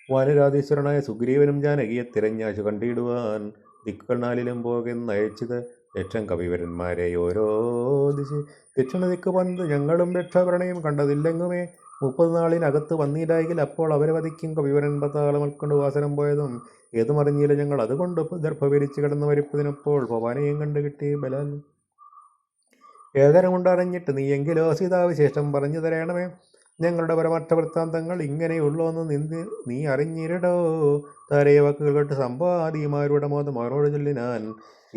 [SPEAKER 1] വാനരാധീശ്വരനായ സുഗ്രീവനും ജാനകിയെ തിരഞ്ഞാശു കണ്ടിടുവാൻ ദിക്കുകൾ നാലിലും പോകുന്നയച്ചത് ലക്ഷം കവിവരന്മാരെ ഓരോ ദിശ. ദക്ഷിണ ദിക്ക് വന്നത് ഞങ്ങളും രക്ഷാഭരണയും കണ്ടതില്ലെങ്ങുമേ. 30 നാളിനകത്ത് വന്നില്ലായെങ്കിൽ അപ്പോൾ അവരെ വധിക്കും. കവിവരൻ പത്താളം ഉൾക്കൊണ്ട് വാസനം പോയതും ഏതുമറിഞ്ഞില്ല ഞങ്ങൾ. അതുകൊണ്ട് ദർഭവിരിച്ച് കിടന്ന് മരിപ്പതിനപ്പോൾ ഭവാനെയും കണ്ടു കിട്ടി ബലാൽ. ഏതരമുണ്ടറിഞ്ഞിട്ട് നീയെങ്കിലോ സീതാവിശേഷം പറഞ്ഞു തരണമേ. ഞങ്ങളുടെ പരമാർത്ഥ വൃത്താന്തങ്ങൾ ഇങ്ങനെയുള്ളോന്ന് നീ അറിഞ്ഞിരടോ. താരയെ വാക്കുകൾ കേട്ട് സമ്പാദിമാരുടെ മോദം അവനോട് ചൊല്ലിനാൻ.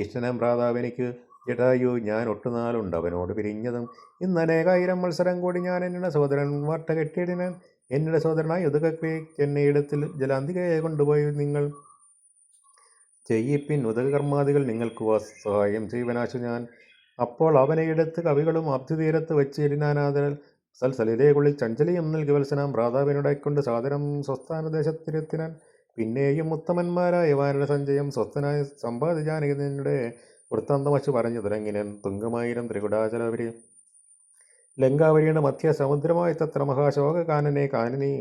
[SPEAKER 1] ഇഷ്ടനം പ്രാതാവെനിക്ക് ജടായു, ഞാൻ ഒട്ടുനാളുണ്ട് അവനോട് പിരിഞ്ഞതും. ഇന്ന് അനേകായിരം മത്സരം കൂടി ഞാൻ എന്നെ സഹോദരൻ വാർത്ത കെട്ടിയിടിനാൻ. എന്നുടെ സഹോദരനായി ഉദകക്രിയയ്ക്ക് എന്നെ ഇടത്തിൽ ജലാന്തികയെ കൊണ്ടുപോയി നിങ്ങൾ ചെയ്യിപ്പിൻ. ഉദകകർമാദികൾ നിങ്ങൾക്ക് സഹായം ചെയ്യുവനാശു ഞാൻ. അപ്പോൾ അവനെ എടുത്ത് കവികളും അബ്ധിതീരത്ത് വെച്ചിരുന്നാനാദൽ സൽസലിതേക്കുള്ളിൽ ചഞ്ചലിയും നൽകി വത്സനാം ഭ്രാതാവിനുടൈക്കൊണ്ട് സാദരം സ്വസ്ഥാനദേശത്തിരുത്തിനാൻ. പിന്നെയും ഉത്തമന്മാരായ വാനര സഞ്ചയം സ്വസ്ഥനായ സമ്പാദിജാനകിയുടെ വൃത്താന്തമശു പറഞ്ഞു തുടങ്ങിനൻ. തുങ്കമായിരം ത്രികുടാചലവരി ലങ്കാവരിയുടെ മധ്യ സമുദ്രമായി തത്ര മഹാശോക കാനനെ കാനനി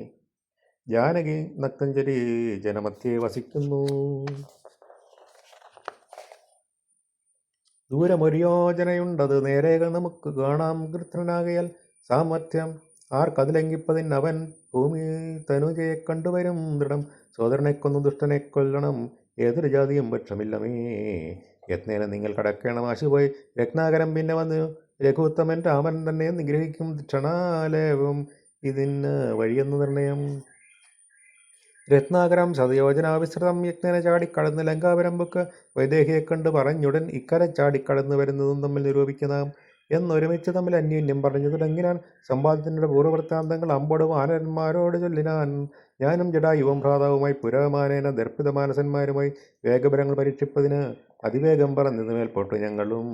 [SPEAKER 1] ജാനകി നക്തഞ്ജലി ജനമധ്യേ വസിക്കുന്നു. ദൂരമൊരു യോജനയുണ്ടത് നേരെ നമുക്ക് കാണാം. കൃത്രനാകയാൽ സാമർത്ഥ്യം ആർക്കതിലംഘിപ്പതിന് അവൻ ഭൂമി തനുജയെ കണ്ടുവരും ദൃഢം. സോദരനെ കൊന്നു ദുഷ്ടനെ കൊല്ലണം, ഏതൊരു ജാതിയും പക്ഷമില്ലമേ. യത്നേന നിങ്ങൾ കടക്കണം ആശുപോയി. രത്നാകരം പിന്നെ വന്ന് രഘുത്തമൻ രാമൻ തന്നെ നിഗ്രഹിക്കും. ക്ഷണാലയവും ഇതിന് വഴിയെന്ന് നിർണയം. രത്നാകരം ശതയോജനാവിസ്തൃതം യജ്ഞനെ ചാടിക്കടന്ന് ലങ്കാവരമ്പുക്ക് വൈദേഹിയെ കണ്ട് പറഞ്ഞുടൻ ഇക്കരെ ചാടിക്കടന്ന് വരുന്നതും തമ്മിൽ നിരൂപിക്കുന്നതാം എന്നൊരുമിച്ച് തമ്മിൽ അന്യോന്യം പറഞ്ഞു തുടങ്ങിനാൻ. സമ്പാദ്യത്തിൻ്റെ പൂർവ്വവൃത്താന്തങ്ങൾ അമ്പോട് വാനരന്മാരോട് ചൊല്ലിനാൻ. ഞാനും ജടായുവും ഭ്രാതാവുമായി പുരമാനേന ദർപ്പിത മാനസന്മാരുമായി വേഗപരങ്ങൾ പരീക്ഷിപ്പതിന് അതിവേഗം പറന്നത് മേൽപോട്ടു ഞങ്ങളും.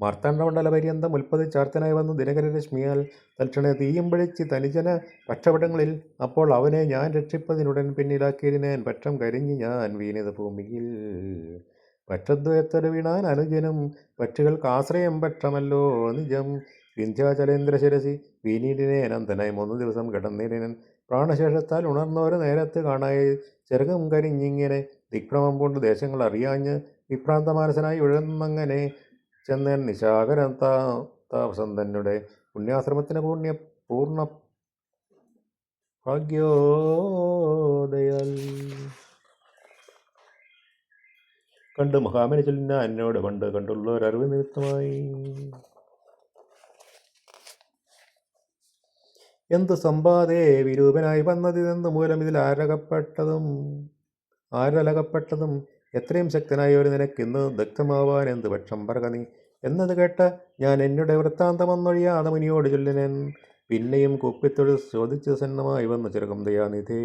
[SPEAKER 1] മാർത്താണ്ഡമണ്ഡല പര്യന്തം ഉൽപ്പതിച്ചാർത്തനായി വന്നു ദിനകരരശ്മിയാൽ തൽക്ഷണ തീയും പിടിച്ച് തനിജന പക്ഷപടങ്ങളിൽ. അപ്പോൾ അവനെ ഞാൻ രക്ഷിപ്പതിനുടൻ പിന്നിലാക്കിയതിനേൻ പക്ഷം കരിഞ്ഞ് ഞാൻ വീണിത് ഭൂമിയിൽ. പക്ഷദ്വയത്തൊരു വീണാൻ അനുജനും പക്ഷികൾക്ക് ആശ്രയം പക്ഷമല്ലോ നിജം. വിന്ധ്യാചലേന്ദ്രശിരസി വീനീടിനേൻ അന്തനായി 3 ദിവസം കിടന്നിടിനൻ. പ്രാണശേഷത്താൽ ഉണർന്നോര് നേരത്ത് കാണായി ചെറുകം കരിഞ്ഞിങ്ങനെ ദിക്ഭ്രമം കൊണ്ട് ദേശങ്ങൾ അറിയാഞ്ഞ് വിഭ്രാന്തമാനസനായി ഉഴന്നങ്ങനെ ചെന്നൻ നിശാകരൻ താപസന്തനുടെ പുണ്യാശ്രമത്തിന് പൂർണ്ണ ഭാഗ്യോദയാൽ. കണ്ട് മഹാമനി ചൊല്ലിന എന്നോട് പണ്ട് കണ്ടുള്ളൊരറിവ് നിമിത്തമായി. എന്തു സമ്പാദേ വിരൂപനായി വന്നതിതെന്ന് മൂലം ഇതിൽ ആരലകപ്പെട്ടതും എത്രയും ശക്തനായ ഒരു നിനക്കിന്ന് ദഗ്ധമാവാൻ എന്ത് പക്ഷം പറക നീ എന്നത് കേട്ട് ഞാൻ എന്നുടെ വൃത്താന്തമൊന്നൊഴിയാതെ മുനിയോട് ചൊല്ലിനൻ. പിന്നെയും കുപ്പിത്തൊഴു ചോദിച്ച് സന്നമായി വന്നു ചെറുകം ദയാനിധേ.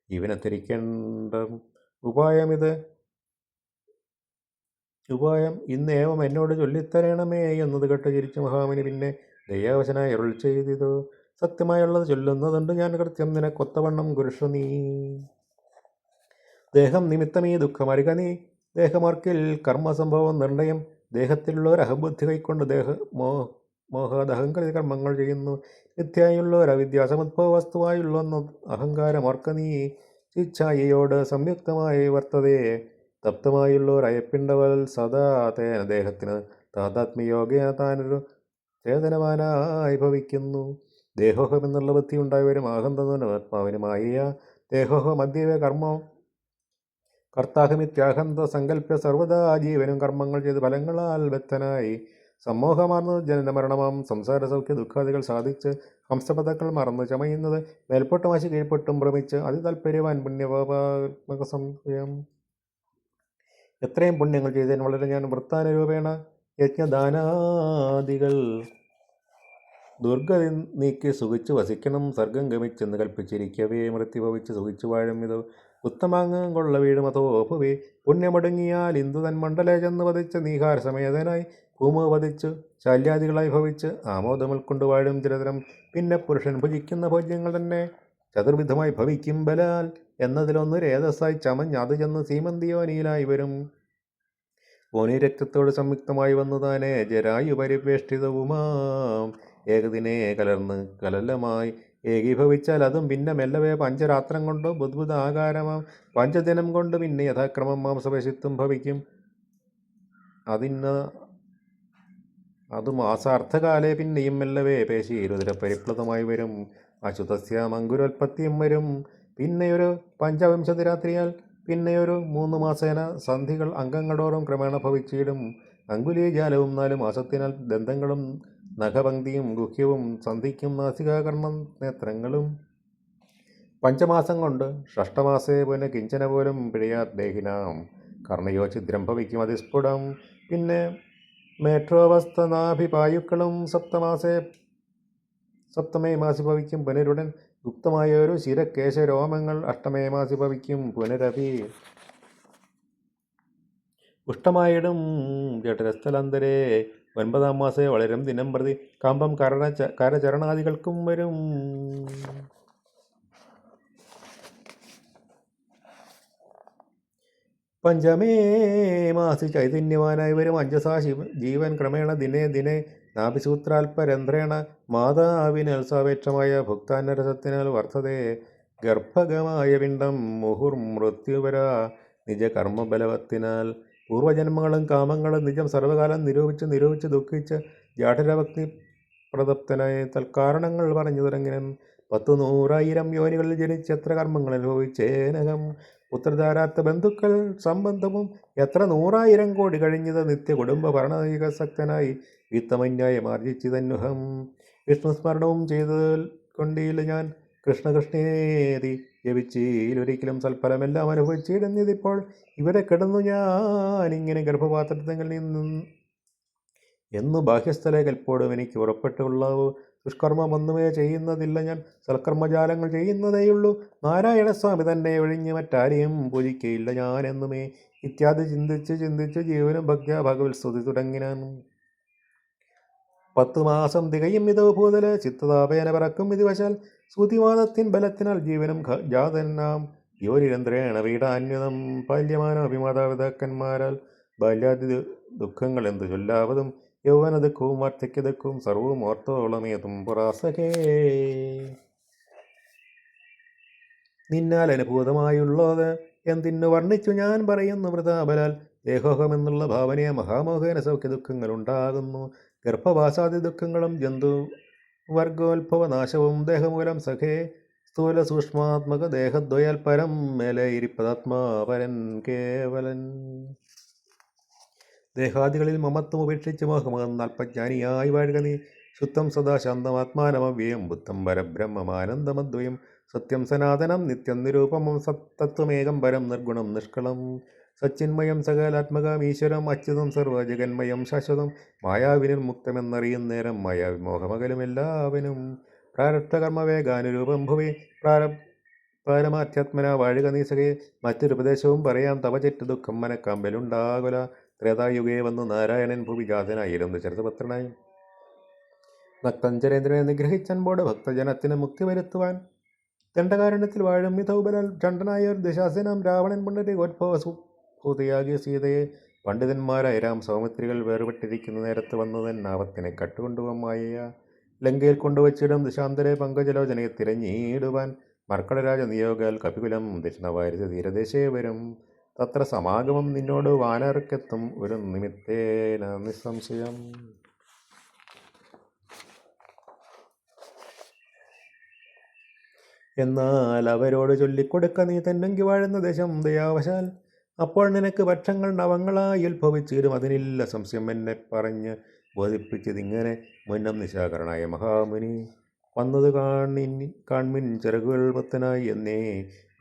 [SPEAKER 1] ജീവനെ ധരിക്കേണ്ട ഉപായം ഇന്നേവം എന്നോട് ചൊല്ലിത്തരണമേ എന്നത് കേട്ട് ചിരിച്ചു മഹാമുനി. പിന്നെ ദയാവശനായി അരുൾ ചെയ്തിതോ. സത്യമായുള്ളത് ചൊല്ലുന്നതുണ്ട് ഞാൻ കൃത്യം നിനക്കൊത്തവണ്ണം കുരുഷു നീ. ദേഹം നിമിത്തം ഈ ദുഃഖം അറിക നീ. ദേഹമാർക്കിൽ കർമ്മസംഭവം നിർണയം. ദേഹത്തിലുള്ളവർ അഹബുദ്ധി കൈക്കൊണ്ട് മോഹാദഹങ്കൃതി കർമ്മങ്ങൾ ചെയ്യുന്നു. മിഥ്യായുള്ളവർ അവിദ്യാസമുദ്ഭവ വസ്തുവായുള്ളൊന്ന് അഹങ്കാരമാർക്ക നീ. ഇച്ഛായയോട് സംയുക്തമായി വർത്തതേ തപ്തമായുള്ളവർ അയപ്പിണ്ടവൽ സദാ തേന ദേഹത്തിന് താതാത്മ്യയോഗേന താനൊരു ചേതനവാനായി ഭവിക്കുന്നു. ദേഹോഹം എന്നുള്ള ബുദ്ധി ഉണ്ടായവരും ആഹന്തനും ആത്മാവിനുമായ ദേഹോഹം മധ്യവേ കർമ്മം കർത്താഹമിത്യാഹന്ത സങ്കല്പ്യ സർവദാ ജീവനും കർമ്മങ്ങൾ ചെയ്ത് ഫലങ്ങളാൽ ബദ്ധനായി സമ്മോഹമാർന്ന് ജനനമരണമാം സംസാര സൗഖ്യ ദുഃഖാദികൾ സാധിച്ച് ഹംസപഥക്കൾ മറന്ന് ചമയുന്നത് മേൽപോട്ടും വാശി കീഴ്പോട്ടും ഭ്രമിച്ച് അതിതാൽപര്യവാൻ പുണ്യപാപാത്മക സംശയം. എത്രയും പുണ്യങ്ങൾ ചെയ്തതിന് വളരെ ഞാൻ വൃത്താനുരൂപേണ യജ്ഞദാനാദികൾ ദുർഗതി നീക്കി സുഖിച്ച് വസിക്കണം. സർഗം ഗമിച്ചെന്ന് കൽപ്പിച്ചിരിക്കവേ മൃത്യുഭവിച്ച് സുഖിച്ചു വാഴും ഇത് ഉത്തമാംഗം കൊള്ള വീഴും അതോ ഭുവേ. പുണ്യമടങ്ങിയാൽ ഇന്ദു തൻ മണ്ഡലേ ചെന്ന് വധിച്ച് നീഹാര സമേതനായി ഭൂമി വധിച്ചു ശാല്യാദികളായി ഭവിച്ച് ആമോദം ഉൾക്കൊണ്ട് വാഴും ചിരതരം. പിന്നെ പുരുഷൻ ഭുജിക്കുന്ന ഭോജ്യങ്ങൾ തന്നെ ചതുർവിധമായി ഭവിക്കും ബലാൽ. എന്നതിലൊന്ന് രേതസ്സായി ചമഞ്ഞ് അത് ചെന്ന് സീമന്തിയോനിയിലായി വരും. ഓനി രക്തത്തോട് സംയുക്തമായി വന്നു താനെ ജരായു പരിവേഷ്ടിതവുമാം ഏകദിനെ കലർന്ന് കലലമായി ഏകീഭവിച്ചാൽ അതും പിന്നെ മെല്ലവേ പഞ്ചരാത്രം കൊണ്ടോ ബുദ്ബുദ ആകാരമാം പഞ്ചദിനം കൊണ്ട് പിന്നെ യഥാക്രമം മാംസപശിത്വം ഭവിക്കും. അത് മാസാർത്ഥകാലേ പിന്നെയും മെല്ലവേ പേശിയിരുതിര പരിപ്ലതമായി വരും. അശുതസ്യാം അങ്കുരോൽപ്പത്തിയും വരും. പിന്നെയൊരു പഞ്ചവിംശതി രാത്രിയാൽ പിന്നെയൊരു 3 മാസേന സന്ധികൾ അംഗങ്ങളോറും ക്രമേണ ഭവിച്ചിടും. അങ്കുലീജാലവും 4 മാസത്തിനാൽ ദന്തങ്ങളും നഖപങ്ക്തിയും ഗുഹ്യവും സന്ധിക്കും നാസികാകർമ്മ നേത്രങ്ങളും. പഞ്ചമാസം കൊണ്ട് ഷഷ്ടമാസേ പുന കിഞ്ചന പോലും പിഴയാദ്ദേഹിനാം കർണയോ ഛിദ്രം ഭവിക്കും അതിസ്ഫുടം. പിന്നെ മേട്രോവസ്ഥനാഭിപായുക്കളും സപ്തമേ മാസി ഭവിക്കും പുനരുടൻ. ഗുപ്തമായ ഒരു ശിരകേശരോമങ്ങൾ അഷ്ടമേ മാസി ഭവിക്കും പുനരഭി. പുഷ്ടമായിടും ജഠരസ്ഥലന്തരേ 9-ാം മാസേ വളരും ദിനം പ്രതി കമ്പം കരചരണാദികൾക്കും വരും. പഞ്ചമേ മാസി ചൈതന്യവാനായി വരും അഞ്ജസാ ജീവൻ ക്രമേണ ദിനേ ദിനേ നാഭിസൂത്രാൽപരന്ധ്രേണ മാതാവിനൽസാപേക്ഷമായ ഭുക്താന്നരസത്തിനാൽ വർദ്ധതേ ഗർഭകമായ പിണ്ഡം മുഹുർമൃത്യുവരാ നിജകർമ്മബലവത്തിനാൽ. പൂർവജന്മങ്ങളും കാമങ്ങളും നിജം സർവകാലം നിരൂപിച്ച് ദുഃഖിച്ച് ജാഠരഭക്തി പ്രദപ്തനായ തൽക്കാരണങ്ങൾ പറഞ്ഞു തുടങ്ങിനും 10,100,000 യോനികളിൽ ജനിച്ച് എത്ര കർമ്മങ്ങൾ അനുഭവിച്ചേനകം. പുത്രധാരാത്ത ബന്ധുക്കൾ സംബന്ധവും എത്ര 100,000 കോടി കഴിഞ്ഞത് നിത്യ കുടുംബ ഭരണവികസക്തനായി വിത്തമന്യായ മാർജിച്ചിതന്വഹം. വിഷ്ണുസ്മരണവും ചെയ്തതിൽ കൊണ്ടില്ല ഞാൻ കൃഷ്ണകൃഷ്ണേതി ജപിച്ചിലൊരിക്കലും സൽഫലമെല്ലാം അനുഭവിച്ചിടുന്നതിപ്പോൾ ഇവിടെ കിടന്നു ഞാനിങ്ങനെ ഗർഭപാത്രത്തിൽ നിന്നും എന്നു ബാഹ്യസ്ഥലെ കൽപ്പോടും എനിക്ക് ഉറപ്പെട്ടുള്ളാവൂ. ദുഷ്കർമ്മമൊന്നുമേ ചെയ്യുന്നതില്ല ഞാൻ, സൽക്കർമ്മജാലങ്ങൾ ചെയ്യുന്നതേയുള്ളൂ. നാരായണസ്വാമി തന്നെ ഒഴിഞ്ഞ് മറ്റാരെയും പൂജിക്കയില്ല ഞാൻ എന്നുമേ. ഇത്യാദി ചിന്തിച്ച് ജീവനും ഭക്ത്യാ ഭഗവത് സ്തുതി തുടങ്ങിനാൻ. 10 മാസം തികയും ഇതോ ഭൂതല ചിത്തതാപേന പറക്കും വിധിവശാൽ സ്തുതിവാദത്തിൻ ബലത്തിനാൽ ജീവനും ജാതനാം യോനിരന്ത്രേണ വീടാന്യതം പാല്യമാനോ അഭിമാതാപിതാക്കന്മാരാൽ. ബാല്യാദി ദുഃഖങ്ങൾ എന്തു ചൊല്ലാവതും യൗവന ദുഃഖവും വാർദ്ധക്യ ദുഃഖവും സർവവും ഓർത്തോളമേതും പുറാസകേ. നിന്നാൽ അനുഭൂതമായുള്ളത് എന്തിനു വർണ്ണിച്ചു ഞാൻ പറയുന്നു വൃതാബലാൽ. ദേഹോഹമെന്നുള്ള ഭാവനയെ മഹാമോഹേന സൗഖ്യ ദുഃഖങ്ങൾ ഉണ്ടാകുന്നു. ഗർഭവാസാദി ദുഃഖങ്ങളും ജന്തുവർഗോത്ഭവനാശവും ദേഹമൂലം സഖേ. സ്ഥൂല സൂക്ഷ്മാത്മക ദേഹദ്വയാൽ പരം മേലെ ഇരിപ്പതാത്മാ പരൻ കേവലൻ. ദേഹാദികളിൽ മമത്വം ഉപേക്ഷിച്ച് മോഹമെന്ന അല്പജ്ഞാനിയായി വാഴുക നീ. ശുദ്ധം സദാ ശാന്തമാത്മാനമവ്യയം ബുദ്ധം പരബ്രഹ്മമാനന്ദമദ്വയം സത്യം സനാതനം നിത്യം നിരൂപമം സത്തത്വമേകം പരം നിർഗുണം നിഷ്കളം സച്ചിന്മയം സകലാത്മകം ഈശ്വരം അച്യുതം സർവജഗന്മയം ശാശ്വതം മായാവിനിർമുക്തമെന്നറിയും നേരം മായാവിമോഹമകലും എല്ലാവനും. പ്രാരബ്ധകർമ്മവേഗാനുരൂപം ഭുവി പാരമാധ്യാത്മന വാഴുക നീ സഖേ. മറ്റൊരുപദേശവും പറയാം തവ ചെറ്റു ദുഃഖം മനക്കാമ്പലുണ്ടാകുല. ത്രേതായുഗേ വന്നു നാരായണൻ ഭൂവി ജാതനായിരുന്നു ചരിതപത്രനായി. നക്തഞ്ചരേന്ദ്രനെ നിഗ്രഹിച്ചൻപോട് ഭക്തജനത്തിന് മുക്തി വരുത്തുവാൻ ദണ്ഡകാരണ്യത്തിൽ വാഴും വിധൗബലൽ ചണ്ഡനായ ഒരു ദശാസനം രാവണൻ പുനരുദ്ഭവഭൂതയാകിയ സീതയെ പണ്ഡിതന്മാരായ സൗമിത്രികൾ വേർപെട്ടിരിക്കുന്ന നേരത്ത് വന്നതൻ ആപത്തിനെ കട്ടുകൊണ്ടുവമായ ലങ്കയിൽ കൊണ്ടുവച്ചിടും ദിശാന്തരെ പങ്കജലോചനയെ തിരഞ്ഞിടുവാൻ മർക്കടരാജ നിയോഗാൽ കപികുലം ദക്ഷിണവാരിത തീരദേശേ വരും. തത്ര സമാഗമം നിന്നോട് വാനർക്കെത്തും ഒരു നിമിത്തേന നിസ്സംശയം. എന്നാൽ അവരോട് ചൊല്ലിക്കൊടുക്ക നീ തെന്നെങ്കി വാഴുന്ന ദേശം ദയാവശാൽ. അപ്പോൾ നിനക്ക് പക്ഷങ്ങൾ നവങ്ങളായി ഉത്ഭവിച്ചിരും അതിനില്ല സംശയം എന്നെ പറഞ്ഞ് ബോധിപ്പിച്ചതിങ്ങനെ. മുന്നം നിശാകരനായ മഹാമുനി വന്നത് കാൺമിൻ ചിറകുകൾ പത്തനായി എന്നേ.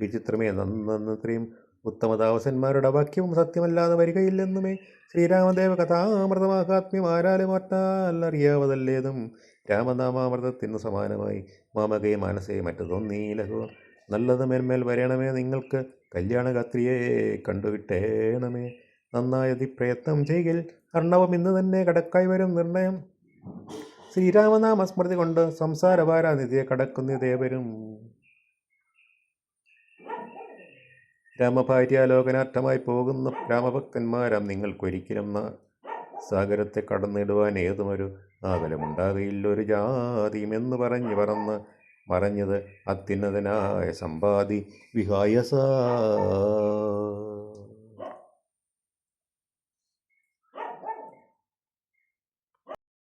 [SPEAKER 1] വിചിത്രമേ നന്നത്രയും ഉത്തമദാവസന്മാരുടെ വാക്യവും സത്യമല്ലാതെ വരികയില്ലെന്നുമേ. ശ്രീരാമദേവ കഥാമൃതമാഹാത്മ്യം ആരാലും മാറ്റാൽ അറിയാവതല്ലേതും. രാമനാമാമൃതത്തിനു സമാനമായി മാമകേ മാനസേ മറ്റു തോന്നീലഹോ. നല്ലത് മേന്മേൽ വരേണമേ നിങ്ങൾക്ക് കല്യാണഗാത്രിയെ കണ്ടുകിട്ടേണമേ. നന്നായതി പ്രയത്നം ചെയ്യിൽ അർണവം ഇന്ന് തന്നെ കടക്കായി വരും നിർണയം. ശ്രീരാമനാമസ്മൃതി കൊണ്ട് സംസാരഭാരാനിധിയെ കടക്കുന്നതേ വരും. രാമഭാര്യാലോകനാർത്ഥമായി പോകുന്ന രാമഭക്തന്മാരാം നിങ്ങൾക്കൊരിക്കലും സാഗരത്തെ കടന്നിടുവാൻ ഏതുമൊരു ആകലമുണ്ടാകയില്ലൊരു ജാതിയും എന്ന് മറഞ്ഞത് അത്യുന്നതനായ സമ്പാദി വിഹായസ.